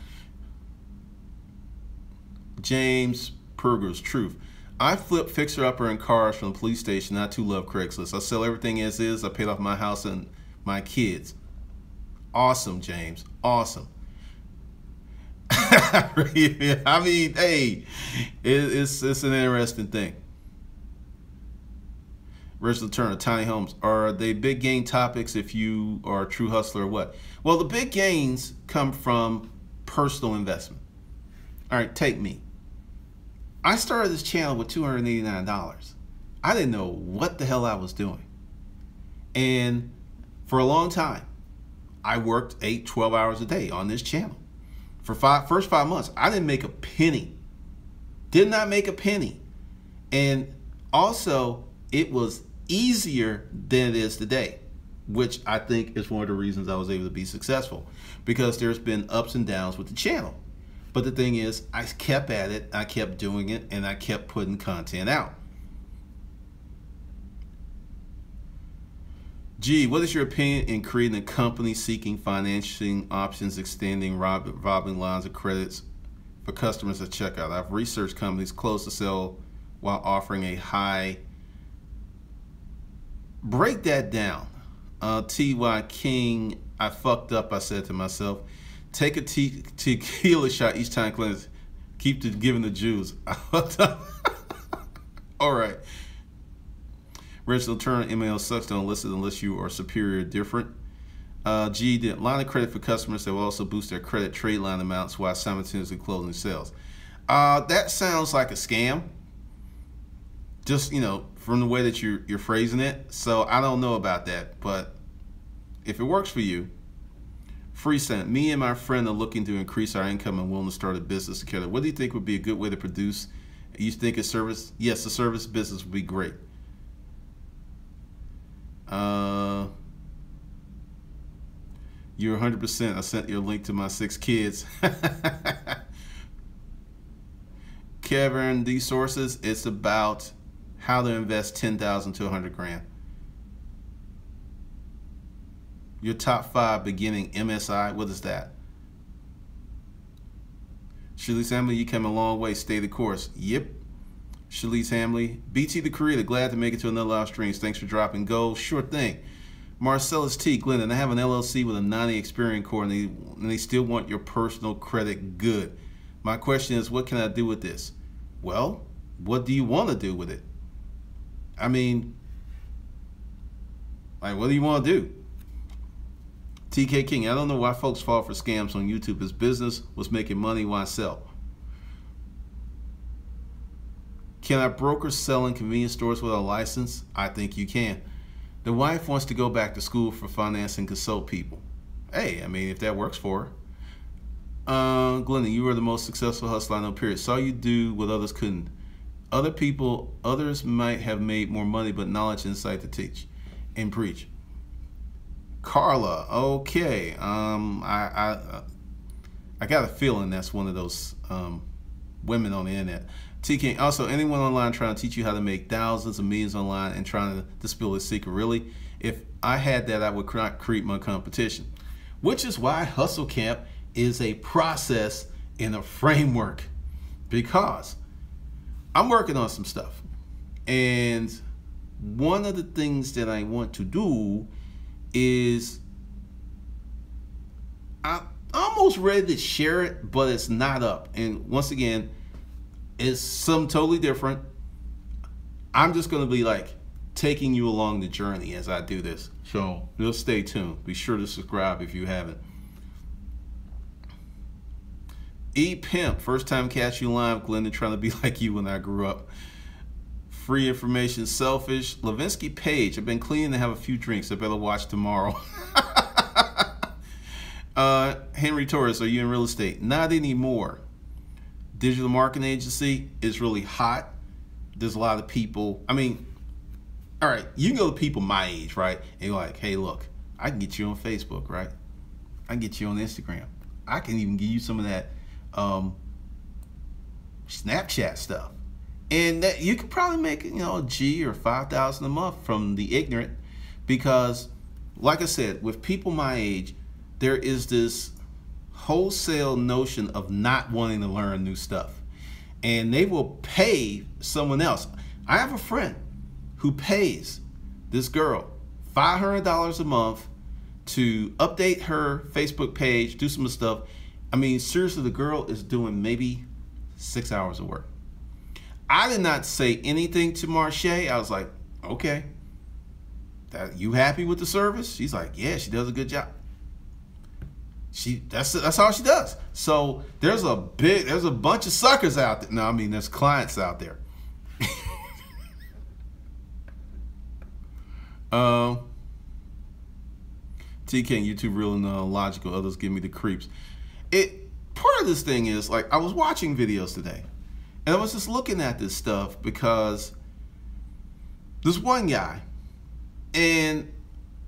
James Perger's truth. I flip fixer-upper and cars from the police station. I too love Craigslist. I sell everything as is. I paid off my house and my kids. Awesome, James. Awesome. I mean, hey, it's an interesting thing. Reginald Turner, tiny homes. Are they big gain topics if you are a true hustler or what? Well, the big gains come from personal investment. All right, take me. I started this channel with $289. I didn't know what the hell I was doing. And for a long time, I worked 8, 12 hours a day on this channel. For first 5 months, I didn't make a penny. Did not make a penny. And also, it was easier than it is today, which I think is one of the reasons I was able to be successful, because there's been ups and downs with the channel. But the thing is, I kept at it, I kept doing it, and I kept putting content out. G, what is your opinion in creating a company seeking financing options, extending revolving lines of credits for customers at checkout? I've researched companies close to sell while offering a high. Break that down. T.Y. King, I fucked up, I said to myself. Take a tequila shot each time cleanse. Keep giving the Jews. All right. Reginald Turner, ML sucks, don't listen unless you are superior or different. G, the line of credit for customers that will also boost their credit trade line amounts while simultaneously closing sales. That sounds like a scam. Just, you know, from the way that you're phrasing it. So I don't know about that, but if it works for you, Freestand, me and my friend are looking to increase our income and willing to start a business together. What do you think would be a good way to produce? You think a service? Yes, a service business would be great. You're 100%. I sent your link to my 6 kids. Kevin, these sources, it's about how to invest 10,000 to 100 grand. Your top 5 beginning MSI, what is that? Shalise Hamley, you came a long way, stay the course. Yep. Shalise Hamley, BT the Creator, glad to make it to another live stream. Thanks for dropping gold. Sure thing. Marcellus T. Glendon, I have an LLC with a 90 Experian core and they still want your personal credit good. My question is, what can I do with this? Well, what do you want to do with it? I mean, like, what do you want to do? TK King, I don't know why folks fall for scams on YouTube. His business was making money, why sell? Can I broker sell in convenience stores without a license? I think you can. The wife wants to go back to school for finance and consult people. Hey, I mean, if that works for her. Glenda, you are the most successful hustler I know, period. Saw you do what others couldn't. Others might have made more money, but knowledge and insight to teach and preach. Carla, okay. I got a feeling that's one of those women on the internet. TK, also, anyone online trying to teach you how to make thousands of millions online and trying to dispel the secret, really? If I had that, I would not create my competition. Which is why Hustle Camp is a process and a framework, because I'm working on some stuff. And one of the things that I want to do is I'm almost ready to share it, but it's not up. And once again, it's something totally different. I'm just going to be like taking you along the journey as I do this. So just stay tuned. Be sure to subscribe if you haven't. Pimp, first time catch you live. Glenda trying to be like you when I grew up. Free information, selfish. Levinsky Page, I've been cleaning to have a few drinks. I better watch tomorrow. Henry Torres, are you in real estate? Not anymore. Digital marketing agency is really hot. There's a lot of people. I mean, all right, you can go to people my age, right? And you're like, hey, look, I can get you on Facebook, right? I can get you on Instagram. I can even give you some of that Snapchat stuff. And that you could probably make, a G or 5,000 a month from the ignorant, because like I said, with people my age, there is this wholesale notion of not wanting to learn new stuff. And they will pay someone else. I have a friend who pays this girl $500 a month to update her Facebook page, do some stuff. I mean, seriously, the girl is doing maybe 6 hours of work. I did not say anything to Marche. I was like, okay, you happy with the service? She's like, yeah, she does a good job. That's all she does. So there's a bunch of suckers out there. No, I mean, there's clients out there. TK, YouTube real and logical. Others give me the creeps. Part of this thing is, like, I was watching videos today, and I was just looking at this stuff because there's one guy, and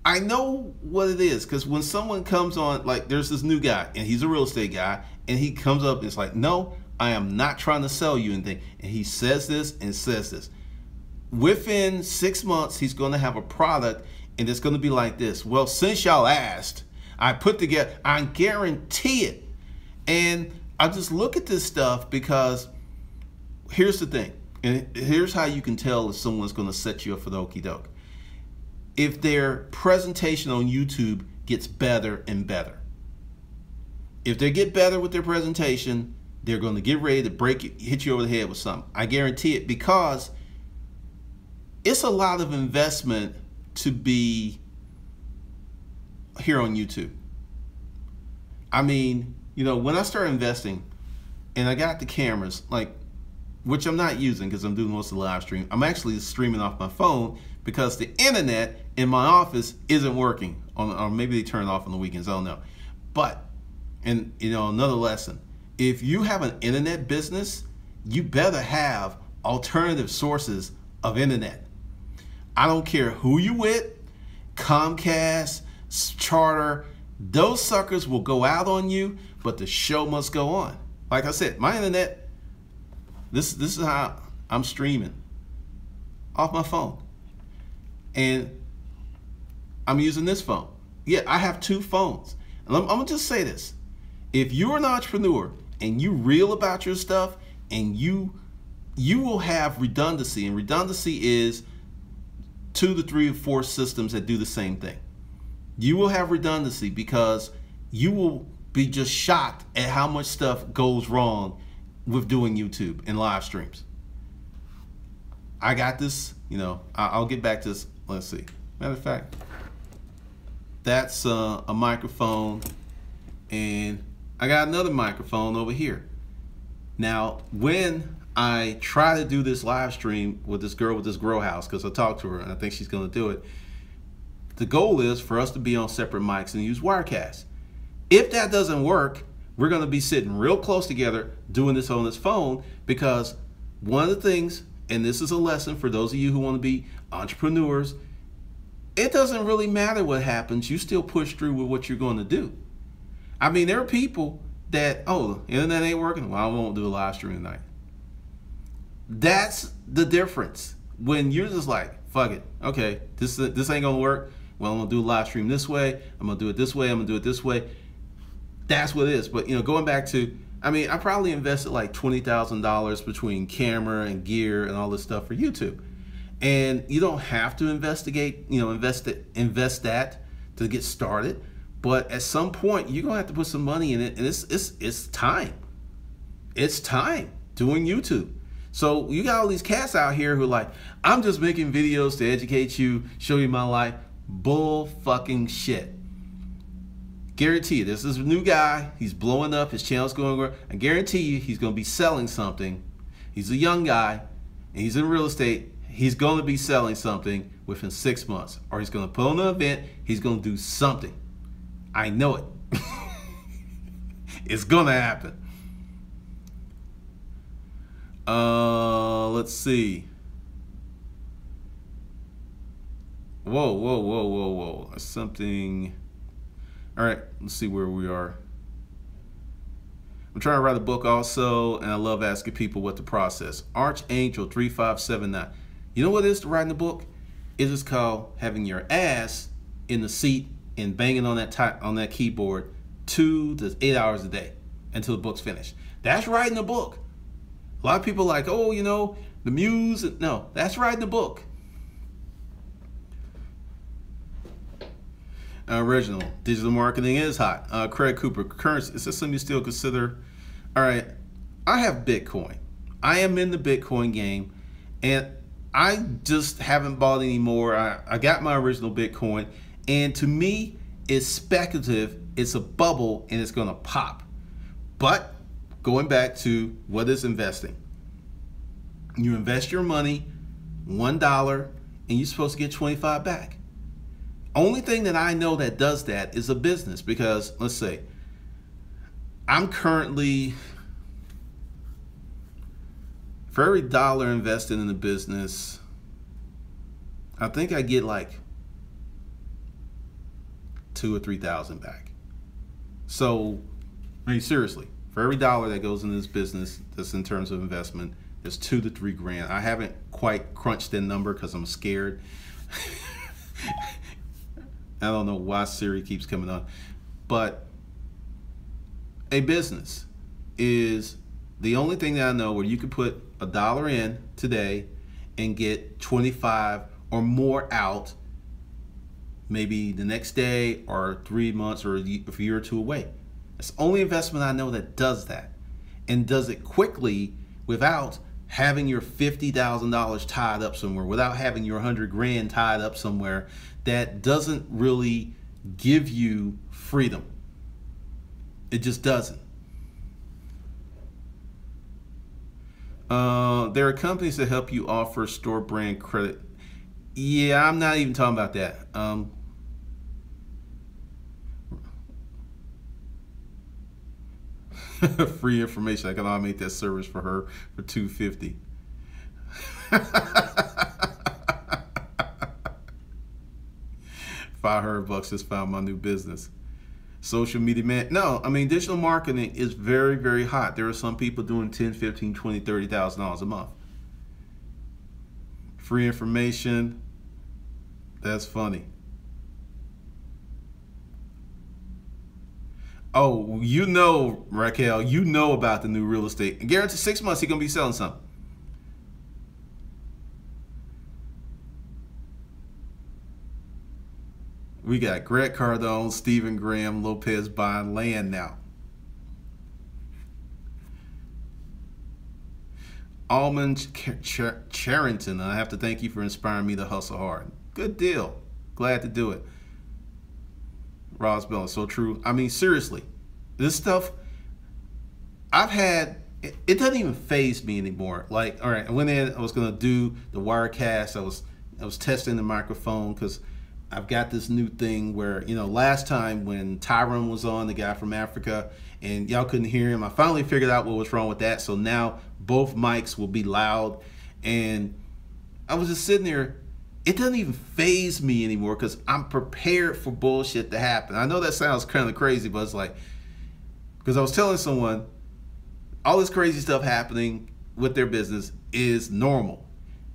I know what it is, because when someone comes on, like, there's this new guy, and he's a real estate guy, and he comes up and it's like, no, I am not trying to sell you anything. And he says this and says this. Within 6 months, he's going to have a product, and it's going to be like this. Well, since y'all asked, I put together, I guarantee it. And I just look at this stuff because here's the thing. And here's how you can tell if someone's going to set you up for the okie doke. If their presentation on YouTube gets better and better. If they get better with their presentation, they're going to get ready to hit you over the head with something. I guarantee it, because it's a lot of investment to be here on YouTube. I mean, when I started investing and I got the cameras, like, which I'm not using because I'm doing most of the live stream. I'm actually streaming off my phone because the internet in my office isn't working, or maybe they turn it off on the weekends, I don't know. But, and another lesson, if you have an internet business, you better have alternative sources of internet. I don't care who you with, Comcast, Charter, those suckers will go out on you, but the show must go on. Like I said, my internet, this is how I'm streaming off my phone. And I'm using this phone. Yeah, I have two phones. And I'm gonna just say this. If you're an entrepreneur and you real about your stuff, and you will have redundancy, and redundancy is 2 to 3 or 4 systems that do the same thing. You will have redundancy because you will be just shocked at how much stuff goes wrong with doing YouTube and live streams. I got this, I'll get back to this. Let's see. Matter of fact, that's a microphone, and I got another microphone over here. Now, when I try to do this live stream with this girl with this grow house, because I talked to her and I think she's going to do it, the goal is for us to be on separate mics and use Wirecast. If that doesn't work, we're going to be sitting real close together doing this on this phone, because one of the things, and this is a lesson for those of you who want to be entrepreneurs, it doesn't really matter what happens. You still push through with what you're going to do. I mean, there are people that, oh, the internet ain't working, well, I won't do a live stream tonight. That's the difference. When you're just like, fuck it, okay, this ain't gonna work, well, I'm gonna do a live stream this way, I'm gonna do it this way, I'm gonna do it this way. That's what it is. But going back to, I mean, I probably invested like $20,000 between camera and gear and all this stuff for YouTube. And you don't have to invest that to get started. But at some point, you're gonna have to put some money in it, and it's time. It's time doing YouTube. So you got all these cats out here who are like, I'm just making videos to educate you, show you my life. Bull fucking shit. Guarantee you, this is a new guy. He's blowing up. His channel's going. I guarantee you, he's going to be selling something. He's a young guy, and he's in real estate. He's going to be selling something within 6 months, or he's going to put on an event. He's going to do something. I know it. It's going to happen. Let's see. Whoa. That's something. All right, let's see where we are. I'm trying to write a book also, and I love asking people what the process. Archangel 3579. You know what it is to write a book? It is called having your ass in the seat and banging on that keyboard 2 to 8 hours a day until the book's finished. That's writing a book. A lot of people are like, oh, you know, the muse. No, that's writing a book. Original. Digital marketing is hot. Craig Cooper. Currency. Is this something you still consider? All right. I have Bitcoin. I am in the Bitcoin game. And I just haven't bought any more. I got my original Bitcoin. And to me, it's speculative. It's a bubble and it's going to pop. But going back to what is investing. You invest your money, $1, and you're supposed to get 25 back. Only thing that I know that does that is a business, because let's say I'm currently, for every dollar invested in the business, I think I get like 2,000 or 3,000 back. So, I mean, seriously, for every dollar that goes into this business, that's in terms of investment, there's 2 to 3 grand. I haven't quite crunched that number because I'm scared. I don't know why Siri keeps coming on, but a business is the only thing that I know where you can put $1 in today and get 25 or more out maybe the next day or 3 months or a year or two away. It's the only investment I know that does that, and does it quickly without having your $50,000 tied up somewhere, without having your 100 grand tied up somewhere. That doesn't really give you freedom. It just doesn't. There are companies that help you offer store brand credit. Yeah, I'm not even talking about that. Free information. I can automate that service for her for $250. $500 just found my new business. Social media, man. No, I mean, digital marketing is very, very hot. There are some people doing $10, $15, $20, $30,000 a month. Free information. That's funny. Oh, you know, Raquel, you know about the new real estate. And guarantee 6 months he's gonna be selling something. We got Greg Cardone, Stephen Graham, Lopez buying land now. Almond Charrington, I have to thank you for inspiring me to hustle hard. Good deal. Glad to do it. Roswell, so true. I mean, seriously, this stuff I've had, it doesn't even faze me anymore. Like, all right, I went in, I was gonna do the Wirecast. I was testing the microphone because I've got this new thing where, you know, last time when Tyrone was on, the guy from Africa, and y'all couldn't hear him, I finally figured out what was wrong with that. So now both mics will be loud. And I was just sitting there. It doesn't even faze me anymore because I'm prepared for bullshit to happen. I know that sounds kind of crazy, but it's like, because I was telling someone, all this crazy stuff happening with their business is normal.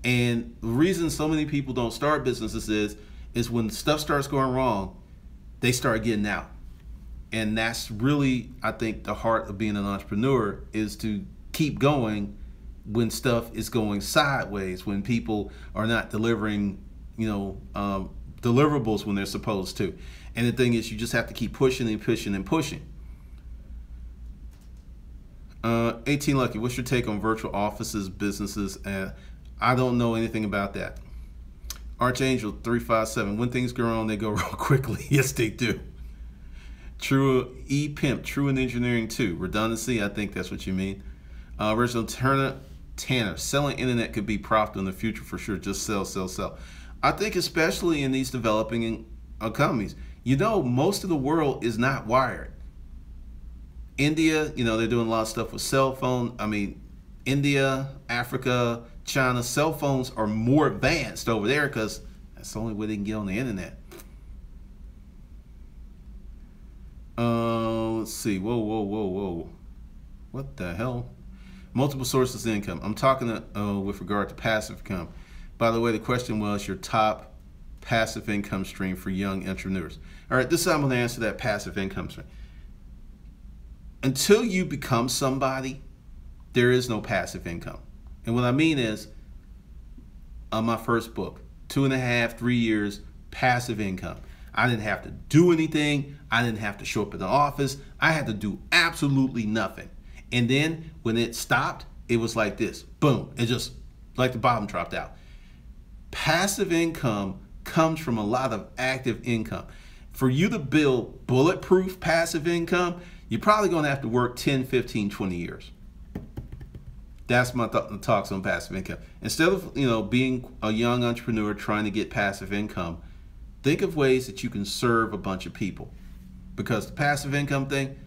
And the reason so many people don't start businesses is when stuff starts going wrong, they start getting out. And that's really, I think, the heart of being an entrepreneur, is to keep going when stuff is going sideways, when people are not delivering, you know, deliverables when they're supposed to. And the thing is, you just have to keep pushing and pushing and pushing. 18 Lucky, what's your take on virtual offices, businesses? I don't know anything about that. Archangel 357, when things go wrong, they go wrong quickly. Yes, they do. True E-Pimp, true in engineering too. Redundancy, I think that's what you mean. Original Tanner, selling internet could be profitable in the future for sure. Just sell, sell, sell. I think especially in these developing economies, most of the world is not wired. India, they're doing a lot of stuff with cell phone. India, Africa, China, cell phones are more advanced over there because that's the only way they can get on the internet. Let's see. Whoa. What the hell? Multiple sources of income. I'm talking with regard to passive income. By the way, the question was your top passive income stream for young entrepreneurs. All right, this is how I'm going to answer that passive income stream. Until you become somebody, there is no passive income. And what I mean is, on my first book, 2.5, 3 years, passive income. I didn't have to do anything. I didn't have to show up at the office. I had to do absolutely nothing. And then when it stopped, it was like this. Boom. It just, like the bottom dropped out. Passive income comes from a lot of active income. For you to build bulletproof passive income, you're probably going to have to work 10, 15, 20 years. That's my talks on passive income. Instead of being a young entrepreneur trying to get passive income, think of ways that you can serve a bunch of people. Because the passive income thing,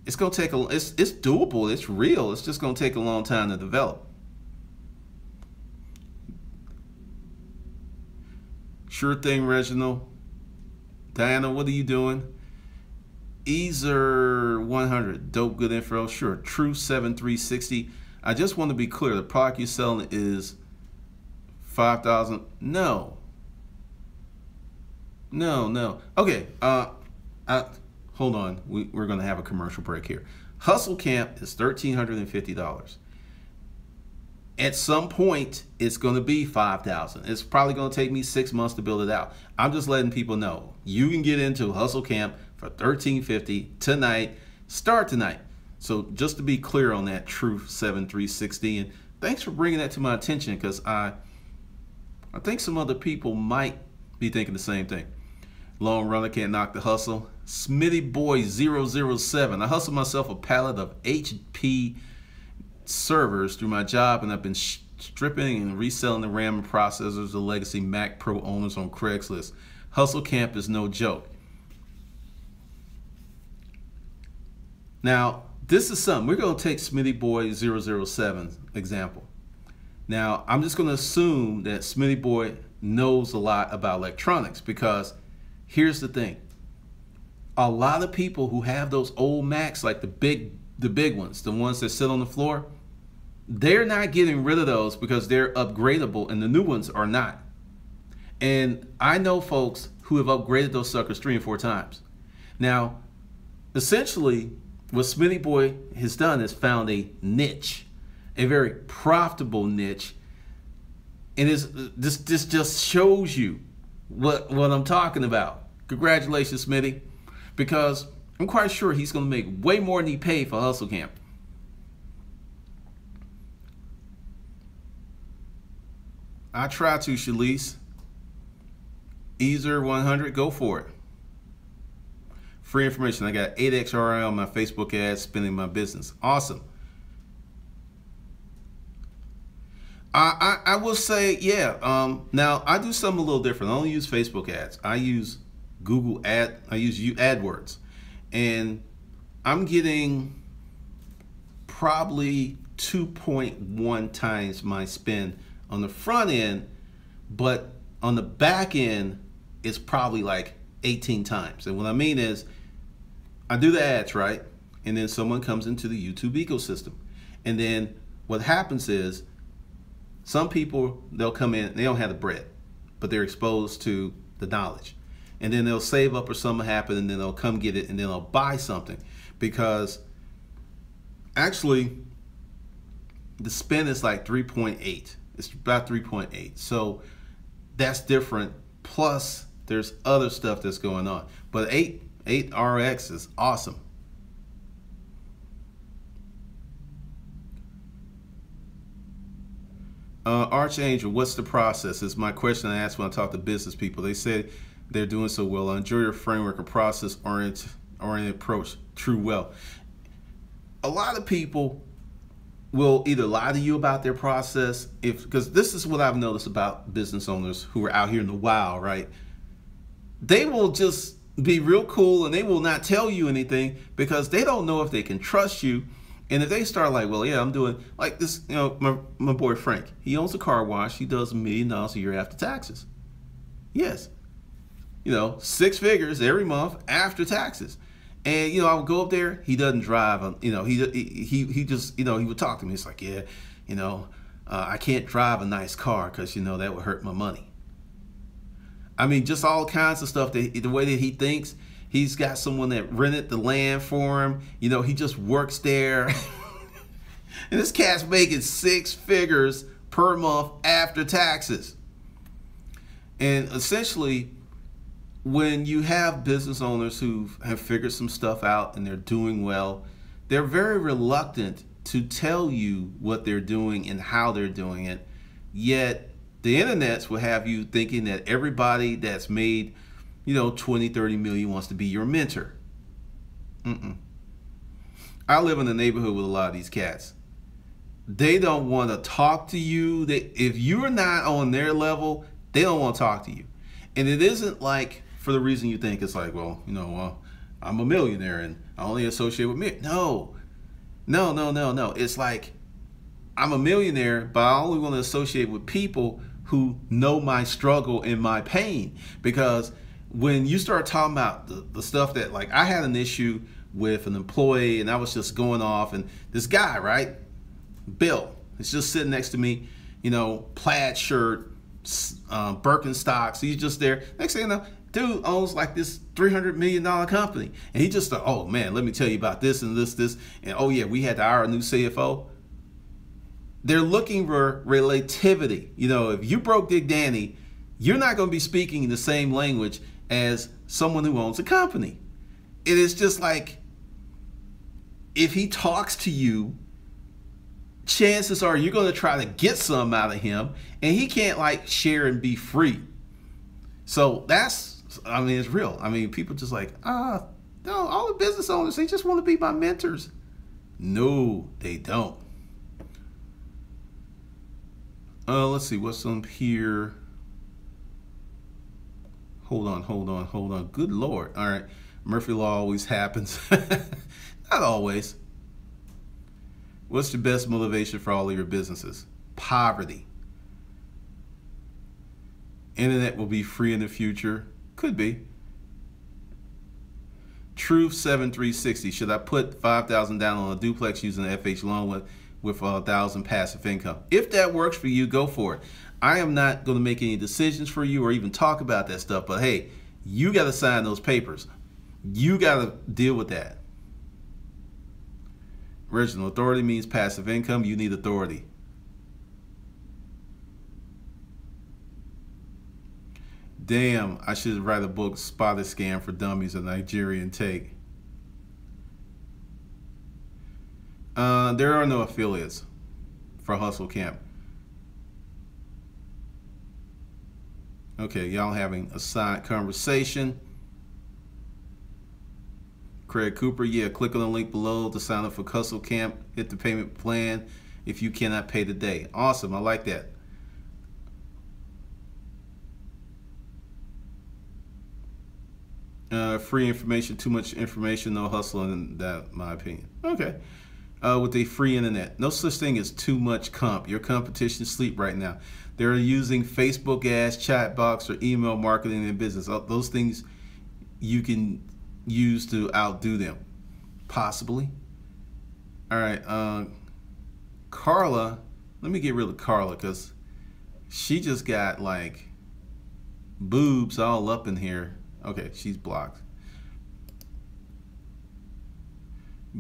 it's going to take it's doable, it's real. It's just going to take a long time to develop. Sure thing, Reginald. Diana, what are you doing? Easer 100, dope, good info. Sure. True 7360. I just want to be clear. The product you're selling is 5,000. No. Okay. Hold on. We're going to have a commercial break here. Hustle Camp is $1,350. At some point, it's going to be $5,000. It's probably going to take me 6 months to build it out. I'm just letting people know you can get into Hustle Camp for $1,350 tonight. Start tonight. So just to be clear on that, Truth 7360, and thanks for bringing that to my attention, because I think some other people might be thinking the same thing. Long runner can't knock the hustle. Smitty Boy 007. I hustled myself a pallet of HP servers through my job, and I've been stripping and reselling the RAM and processors of legacy Mac Pro owners on Craigslist. Hustle Camp is no joke. Now, this is something. We're going to take Smitty Boy 007 example. Now, I'm just going to assume that Smitty Boy knows a lot about electronics, because here's the thing. A lot of people who have those old Macs, like the big ones, the ones that sit on the floor, they're not getting rid of those because they're upgradable, and the new ones are not. And I know folks who have upgraded those suckers 3 and 4 times. Now, essentially, what Smitty Boy has done is found a niche, a very profitable niche, and this just shows you what I'm talking about. Congratulations, Smitty, because I'm quite sure he's going to make way more than he paid for Hustle Camp. I try to, Shalise. Easer 100, go for it. Free information. I got 8x ROI on my Facebook ads, spending my business. Awesome. I will say, yeah. Now I do something a little different. I don't use Facebook ads. I use Google I use AdWords, and I'm getting probably 2.1 times my spend on the front end, but on the back end, it's probably like 18 times. And what I mean is, I do the ads, right? And then someone comes into the YouTube ecosystem. And then what happens is, some people, they'll come in, they don't have the bread, but they're exposed to the knowledge. And then they'll save up or something happen, and then they'll come get it, and then they'll buy something. Because actually, the spend is like 3.8. It's about 3.8. So that's different. Plus, there's other stuff that's going on. But 8RX is awesome. Archangel, what's the process? Is my question I ask when I talk to business people. They said they're doing so well. I enjoy your framework and process-oriented approach. True well. A lot of people will either lie to you about their process, because this is what I've noticed about business owners who are out here in the wild, right? They will just be real cool and they will not tell you anything because they don't know if they can trust you. And if they start like, well, yeah, I'm doing like this, my boy Frank, he owns a car wash. He does $1 million a year after taxes. Yes. 6 figures every month after taxes. And, I would go up there. He doesn't drive. He just, he would talk to me. It's like, yeah, I can't drive a nice car because, that would hurt my money. I mean, just all kinds of stuff. The way that he thinks. He's got someone that rented the land for him. He just works there. And this cat's making 6 figures per month after taxes. And essentially, when you have business owners who have figured some stuff out and they're doing well, they're very reluctant to tell you what they're doing and how they're doing it. Yet the internets will have you thinking that everybody that's made 20, 30 million wants to be your mentor. I live in a neighborhood with a lot of these cats. They don't want to talk to you. If you're not on their level, they don't want to talk to you. And it isn't like for the reason you think. It's like, well, I'm a millionaire and I only associate with me. No. It's like I'm a millionaire, but I only want to associate with people who know my struggle and my pain. Because when you start talking about the stuff that, like, I had an issue with an employee and I was just going off, and this guy, right, Bill, is just sitting next to me, plaid shirt, Birkenstocks. He's just there. Next thing you know, dude owns like this $300 million company. And he just thought, oh man, let me tell you about this and this. And oh yeah, we had to hire a new CFO. They're looking for relativity. If you broke Dick Danny, you're not going to be speaking the same language as someone who owns a company. It is just like, if he talks to you, chances are you're going to try to get some out of him, and he can't like share and be free. So it's real. People just like, no, all the business owners, they just want to be my mentors. No, they don't. Let's see what's on here. Hold on. Good Lord. All right. Murphy Law always happens. Not always. What's your best motivation for all of your businesses? Poverty. Internet will be free in the future. Could be. Truth 7360. Should I put $5,000 down on a duplex using an FH loan with $1,000 passive income? If that works for you, go for it. I am not going to make any decisions for you or even talk about that stuff. But hey, you got to sign those papers. You got to deal with that. Original authority means passive income. You need authority. Damn, I should write a book, Spotted Scam for Dummies, a Nigerian take. There are no affiliates for Hustle Camp. Okay, y'all having a side conversation. Craig Cooper, yeah, click on the link below to sign up for Hustle Camp. Hit the payment plan if you cannot pay today. Awesome, I like that. Free information, too much information, no hustle, in that, my opinion. Okay. With a free internet, no such thing as too much comp. Your competition sleep right now. They're using Facebook ads, chat box, or email marketing in business. Those things you can use to outdo them, possibly. All right, Carla. Let me get rid of Carla because she just got like boobs all up in here. Okay, she's blocked.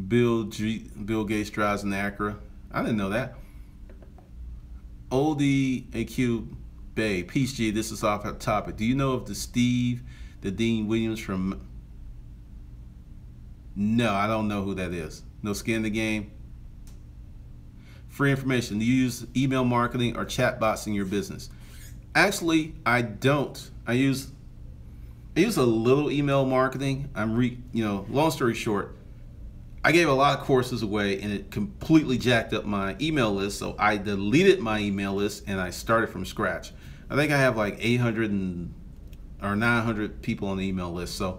Bill Gates drives an Acura. I didn't know that. Oldie AQ Bay. Peace G, this is off topic. Do you know of the Dean Williams from... No, I don't know who that is. No skin in the game. free information. Do you use email marketing or chat bots in your business? Actually, I don't. I use a little email marketing. Long story short, I gave a lot of courses away and it completely jacked up my email list. So I deleted my email list and I started from scratch. I think I have like 800 or 900 people on the email list. So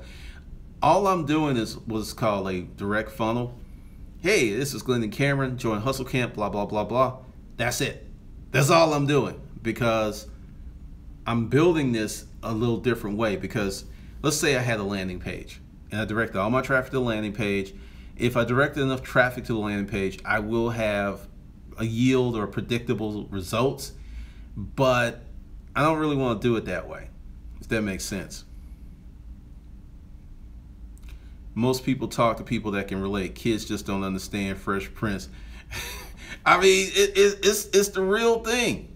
all I'm doing is what's called a direct funnel. Hey, this is Glenn and Cameron, join Hustle Camp, blah, blah, blah, blah. That's it. That's all I'm doing, because I'm building this a little different way. Because let's say I had a landing page and I directed all my traffic to the landing page. If I directed enough traffic to the landing page, I will have a yield or predictable results, but I don't really want to do it that way, if that makes sense. Most people talk to people that can relate. Kids just don't understand Fresh Prince. I mean, it's the real thing.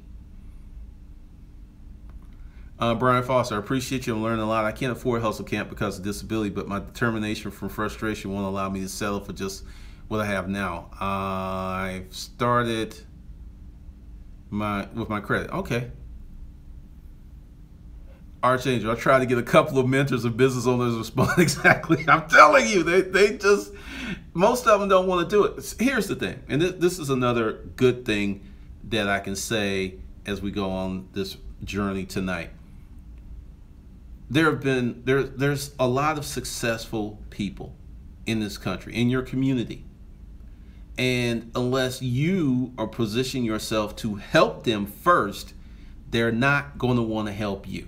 Brian Foster, I appreciate you. I'm learning a lot. I can't afford Hustle Camp because of disability, but my determination from frustration won't allow me to settle for just what I have now. I've started with my credit. Okay. Archangel, I tried to get a couple of mentors and business owners to respond exactly. I'm telling you, they just, most of them don't want to do it. Here's the thing, and this is another good thing that I can say as we go on this journey tonight. There's a lot of successful people in this country, in your community. And unless you are positioning yourself to help them first, they're not going to want to help you.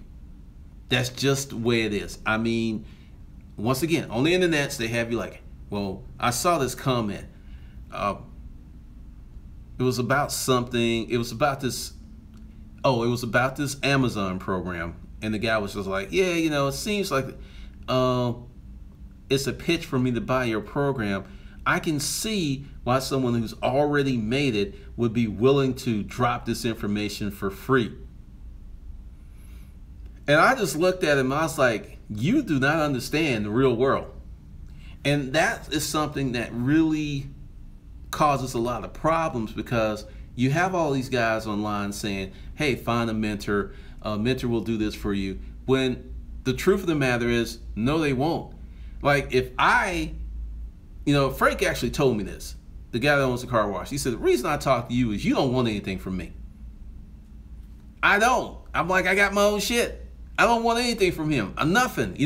That's just the way it is. I mean, once again, on the internets, they have you like, well, I saw this comment. It was about something. It was about this. Oh, it was about this Amazon program. And the guy was just like, yeah, it seems like it's a pitch for me to buy your program. I can see why someone who's already made it would be willing to drop this information for free. And I just looked at him and I was like, you do not understand the real world. And that is something that really causes a lot of problems, because you have all these guys online saying, hey, find a mentor. A mentor will do this for you. When the truth of the matter is, no, they won't. Like if Frank actually told me this, the guy that owns the car wash. He said, the reason I talk to you is you don't want anything from me. I don't. I'm like, I got my own shit. I don't want anything from him. I'm nothing,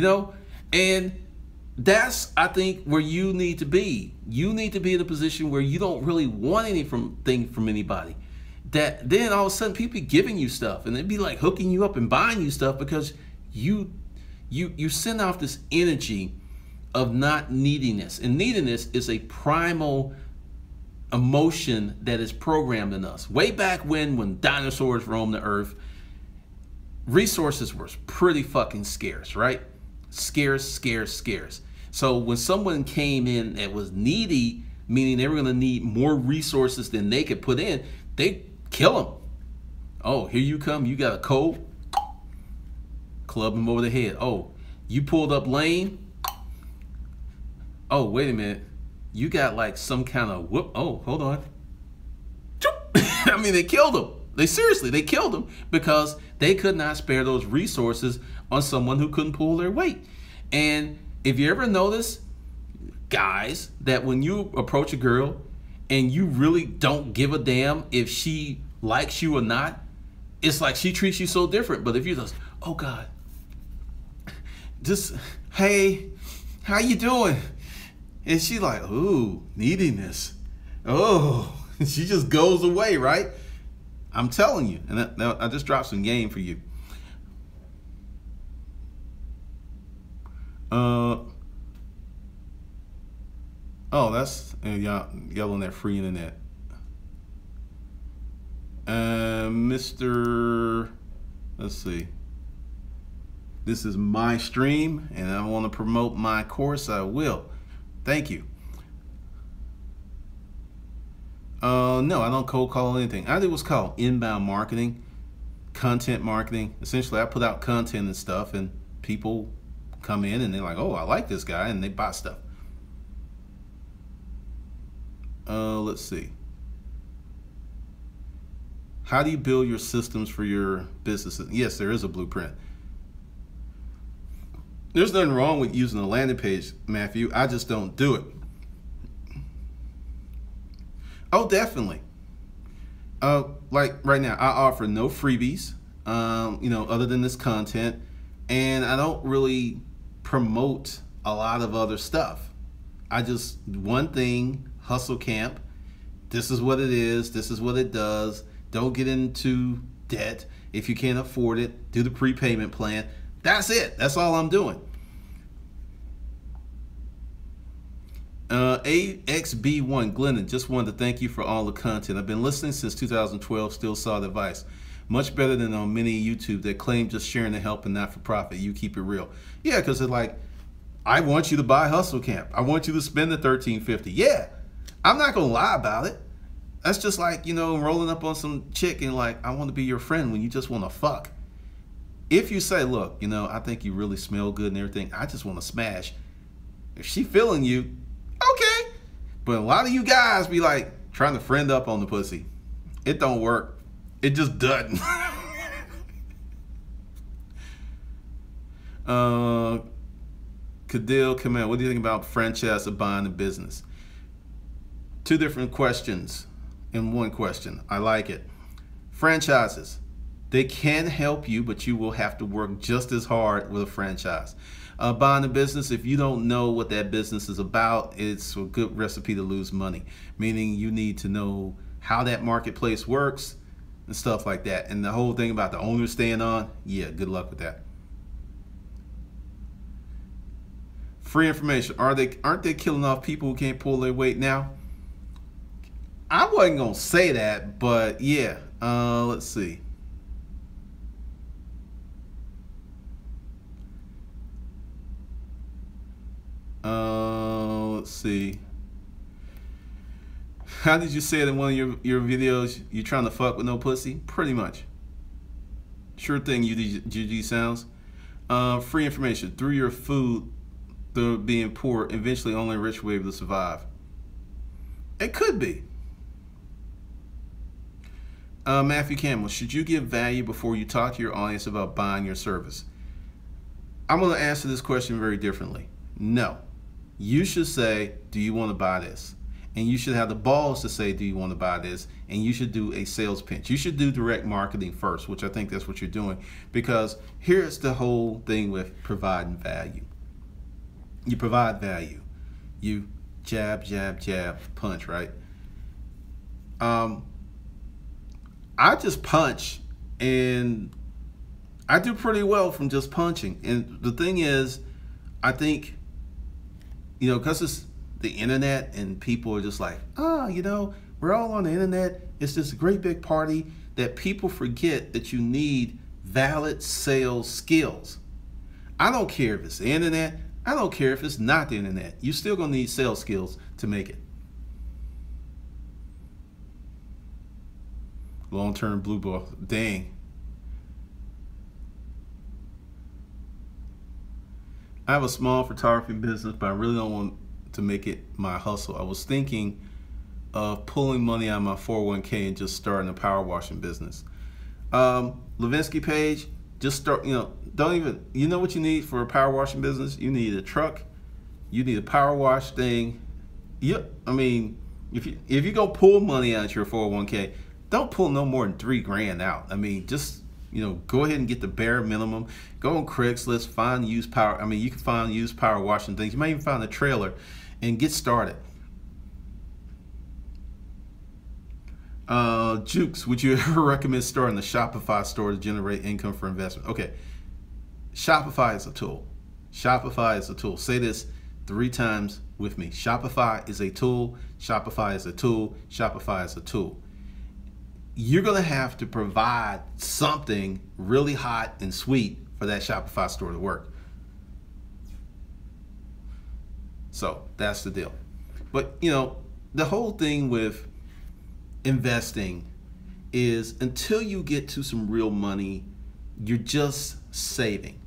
And that's, I think, where you need to be. You need to be in a position where you don't really want anything from anybody. That then all of a sudden people be giving you stuff, and they'd be like hooking you up and buying you stuff because you send off this energy of not neediness. And neediness is a primal emotion that is programmed in us. Way back when dinosaurs roamed the earth, resources were pretty fucking scarce, right? Scarce. So when someone came in that was needy, meaning they were going to need more resources than they could put in, they kill them. Oh, here you come. You got a cold? Club him over the head. Oh, you pulled up lame? Oh, wait a minute. You got like some kind of whoop. Oh, hold on. I mean, they killed him. They killed him because they could not spare those resources on someone who couldn't pull their weight. And if you ever notice, guys, that when you approach a girl and you really don't give a damn if she likes you or not, it's like she treats you so different. But if you just, oh God, just, hey, how you doing? And she like, ooh, neediness. Oh, she just goes away, right? I'm telling you, and I just dropped some game for you. Oh, that's y'all on that free internet. Mr. Let's see. This is my stream, and I want to promote my course. I will. Thank you. No, I don't cold call anything. I do what's called inbound marketing, content marketing. Essentially, I put out content and stuff, and people come in and they're like, oh, I like this guy, and they buy stuff. Let's see. How do you build your systems for your businesses? Yes, there is a blueprint. There's nothing wrong with using a landing page, Matthew. I just don't do it. Oh, definitely. Like right now, I offer no freebies, other than this content, and I don't really promote a lot of other stuff. I just, one thing, Hustle Camp. This is what it is. This is what it does. Don't get into debt. If you can't afford it, do the prepayment plan. That's it. That's all I'm doing. AXB1 Glennon, just wanted to thank you for all the content. I've been listening since 2012, still solid advice. Much better than on many YouTube that claim just sharing the help and not for profit. You keep it real. Yeah, because it's like, I want you to buy Hustle Camp. I want you to spend the $13.50. Yeah, I'm not going to lie about it. That's just like, rolling up on some chick and like, I want to be your friend when you just want to fuck. If you say, look, I think you really smell good and everything, I just want to smash. If she feeling you, okay. But a lot of you guys be like trying to friend up on the pussy. It don't work. It just doesn't. Cadil, come in. What do you think about franchise or buying a business? Two different questions in one question. I like it. Franchises, they can help you, but you will have to work just as hard with a franchise. Buying a business, if you don't know what that business is about, it's a good recipe to lose money. Meaning you need to know how that marketplace works and stuff like that. And the whole thing about the owner staying on, yeah, good luck with that. Free information. Aren't they killing off people who can't pull their weight now? I wasn't gonna say that, but yeah. Let's see. Let's see. How did you say it in one of your videos? You trying to fuck with no pussy? Pretty much. Sure thing, UG sounds. Free information. Through your food, through being poor, eventually only a rich will be able to survive. It could be. Matthew Campbell, should you give value before you talk to your audience about buying your service? I'm going to answer this question very differently. No. You should say, do you want to buy this? And you should have the balls to say, do you want to buy this? And you should do a sales pitch. You should do direct marketing first, which I think that's what you're doing. Because here's the whole thing with providing value. You provide value. You jab, jab, jab, punch, right? I just punch, and I do pretty well from just punching. And the thing is, I think, because it's the internet and people are just like, we're all on the internet. It's this great big party that people forget that you need valid sales skills. I don't care if it's the internet. I don't care if it's not the internet. You're still going to need sales skills to make it. Long-term blue ball. Dang. I have a small photography business, but I really don't want to make it my hustle. I was thinking of pulling money out of my 401k and just starting a power washing business. Levinsky page, just start, don't even, what you need for a power washing business? You need a truck, you need a power wash thing. Yep. I mean, if you go pull money out of your 401k, don't pull no more than $3,000 out. I mean, just, go ahead and get the bare minimum. Go on Craigslist, find used power. I mean, you can find used power washing things. You might even find a trailer and get started. Jukes, would you ever recommend starting a Shopify store to generate income for investment? Okay. Shopify is a tool. Shopify is a tool. Say this 3 times with me. Shopify is a tool. Shopify is a tool. Shopify is a tool. You're going to have to provide something really hot and sweet for that Shopify store to work. So that's the deal. But, the whole thing with investing is until you get to some real money, you're just saving.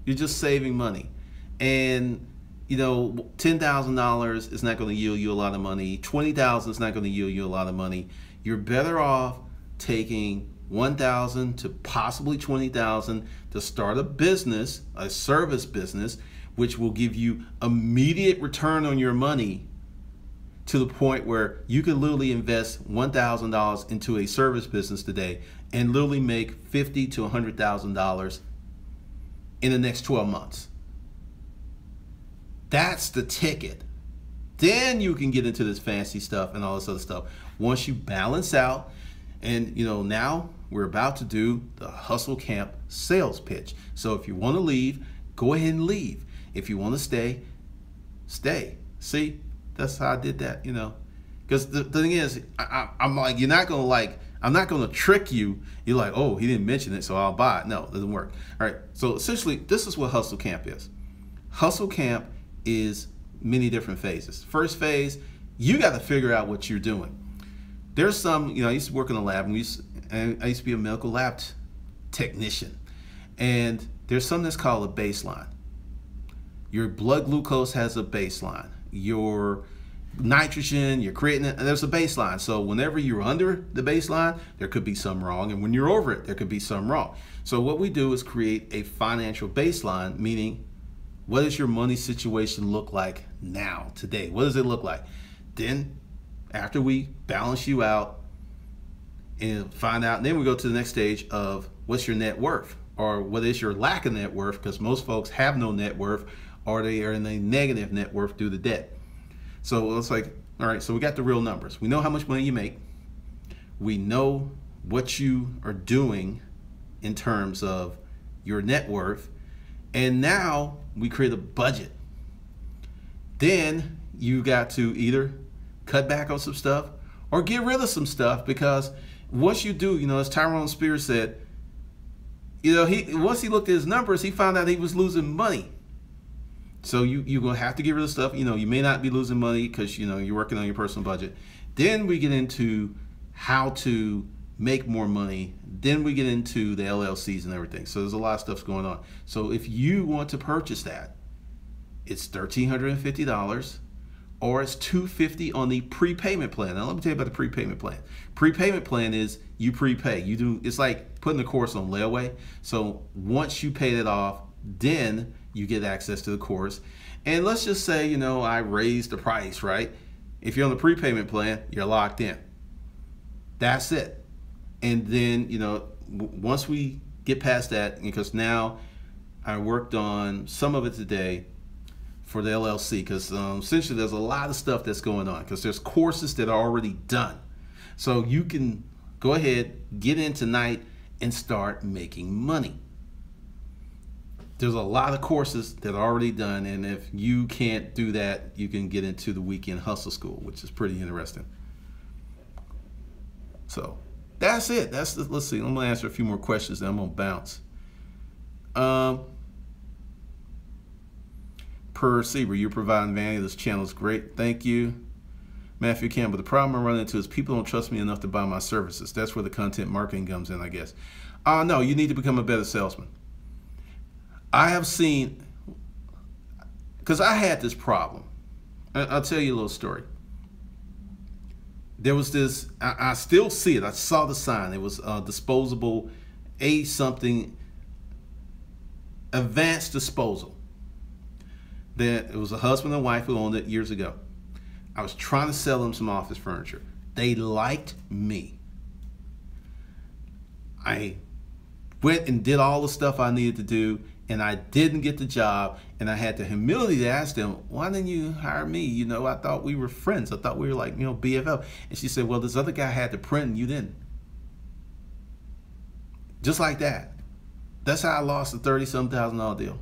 You're just saving money. And, $10,000 is not going to yield you a lot of money. $20,000 is not going to yield you a lot of money. You're better off taking 1,000 to possibly 20,000 to start a business, a service business, which will give you immediate return on your money to the point where you can literally invest $1,000 into a service business today and literally make $50,000 to $100,000 in the next 12 months. That's the ticket. Then you can get into this fancy stuff and all this other stuff. Once you balance out, and now we're about to do the Hustle Camp sales pitch. So if you want to leave, go ahead and leave. If you want to stay, stay. See, that's how I did that, because the thing is, I'm like, I'm not going to trick you. You're like, oh, he didn't mention it, so I'll buy it. No, it doesn't work. All right. So essentially, this is what Hustle Camp is. Hustle Camp is many different phases. First phase, you got to figure out what you're doing. There's some, I used to work in a lab, and I used to be a medical lab technician. And there's something that's called a baseline. Your blood glucose has a baseline. Your nitrogen, your creatinine, there's a baseline. So whenever you're under the baseline, there could be some wrong. And when you're over it, there could be some wrong. So what we do is create a financial baseline, meaning what does your money situation look like now, today? What does it look like? Then after we balance you out and find out, and then we go to the next stage of what's your net worth, or what is your lack of net worth, because most folks have no net worth, or they are in a negative net worth due to debt. So it's like, all right, so we got the real numbers. We know how much money you make. We know what you are doing in terms of your net worth. And now we create a budget. Then you got to either cut back on some stuff or get rid of some stuff, because once you do, as Tyrone Spears said, once he looked at his numbers, he found out he was losing money. So you're going to have to get rid of stuff. You may not be losing money because, you're working on your personal budget. Then we get into how to make more money. Then we get into the LLCs and everything. So there's a lot of stuff going on. So if you want to purchase that, it's $1,350 or it's $250 on the prepayment plan. Now let me tell you about the prepayment plan. Prepayment plan is you prepay. It's like putting the course on layaway. So once you pay that off, then you get access to the course. And let's just say, I raised the price, right? If you're on the prepayment plan, you're locked in. That's it. And then, once we get past that, because now I worked on some of it today for the LLC, because essentially there's a lot of stuff that's going on, because there's courses that are already done. So you can go ahead, get in tonight, and start making money. There's a lot of courses that are already done, and if you can't do that, you can get into the Weekend Hustle School, which is pretty interesting. So that's it. Let's see. I'm gonna answer a few more questions, then I'm gonna bounce. Per Seaver, you're providing value. This channel is great. Thank you. Matthew Campbell, the problem I run into is people don't trust me enough to buy my services. That's where the content marketing comes in, I guess. No, you need to become a better salesman. I have seen, because I had this problem. I'll tell you a little story. There was this, I still see it. I saw the sign. It was disposable, something, advanced disposal. It was a husband and wife who owned it years ago. I was trying to sell them some office furniture. They liked me. I went and did all the stuff I needed to do, and I didn't get the job, and I had the humility to ask them, why didn't you hire me? I thought we were friends. I thought we were like, BFF. And she said, well, this other guy had the print and you didn't. Just like that. That's how I lost a $30,000 deal.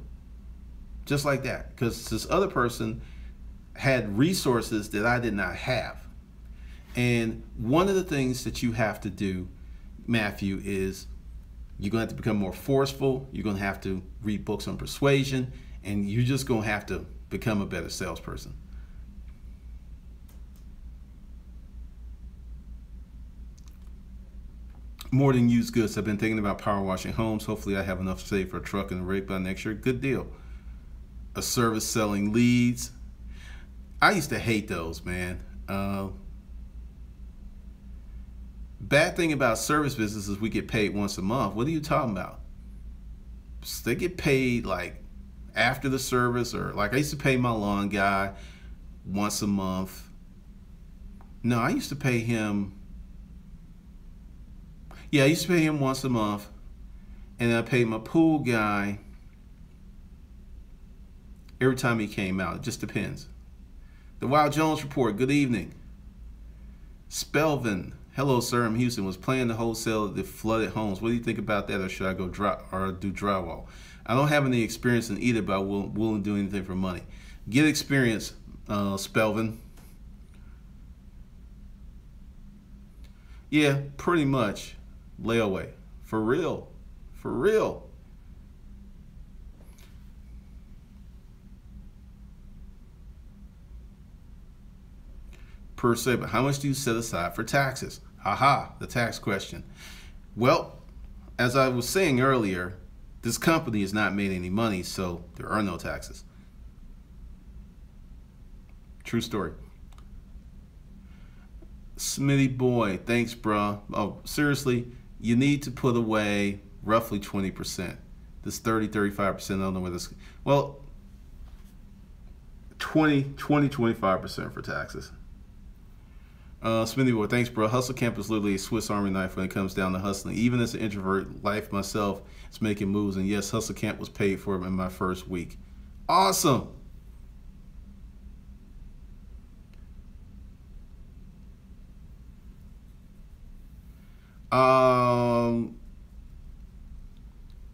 Just like that. Because this other person had resources that I did not have. And one of the things that you have to do, Matthew, is you're going to have to become more forceful. You're going to have to read books on persuasion, and you're just going to have to become a better salesperson. More than used goods. I've been thinking about power washing homes. Hopefully I have enough to save for a truck and a rig by next year. Good deal. A service selling leads. I used to hate those, man. Bad thing about service business is we get paid once a month. What are you talking about? They get paid like after the service, or like I used to pay my lawn guy once a month. No, I used to pay him. Yeah, I used to pay him once a month. And I paid my pool guy every time he came out. It just depends. The Wild Jones Report, good evening. Spelvin, hello sir, I'm Houston. Was planning to wholesale the flooded homes. What do you think about that, or should I go do drywall? I don't have any experience in either, but I willing to do anything for money. Get experience, Spelvin. Yeah, pretty much. Layaway. For real. For real. Per se, but how much do you set aside for taxes? Haha, the tax question. Well, as I was saying earlier, this company has not made any money, so there are no taxes. True story. Smitty boy, thanks, bruh. Oh, seriously, you need to put away roughly 20%. This 30-35%, I don't know where this, well, 25% for taxes. Smithy boy, thanks, bro. Hustle Camp is literally a Swiss Army knife when it comes down to hustling. Even as an introvert, life myself is making moves. And yes, Hustle Camp was paid for in my first week. Awesome.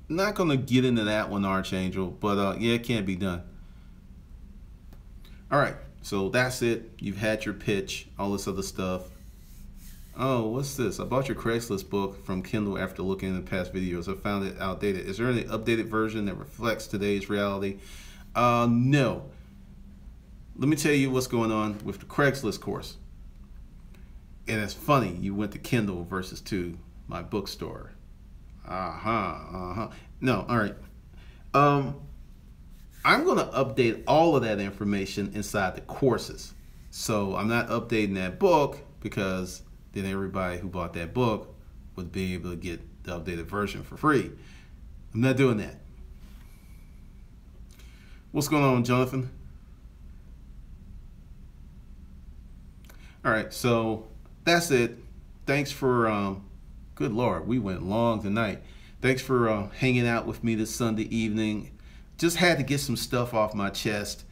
Not gonna get into that one, Archangel, but yeah, it can't be done. All right. So that's it. You've had your pitch, all this other stuff. Oh, what's this? I bought your Craigslist book from Kindle after looking at the past videos. I found it outdated. Is there any updated version that reflects today's reality? No. Let me tell you what's going on with the Craigslist course. And it's funny, you went to Kindle versus to my bookstore. No, all right. I'm going to update all of that information inside the courses. So I'm not updating that book because then everybody who bought that book would be able to get the updated version for free. I'm not doing that. What's going on, Jonathan? All right, so that's it. Thanks for, good Lord, we went long tonight. Thanks for hanging out with me this Sunday evening. Just had to get some stuff off my chest,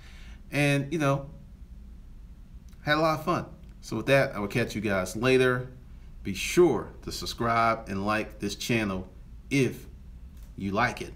and, you know, had a lot of fun. So with that, I will catch you guys later. Be sure to subscribe and like this channel if you like it.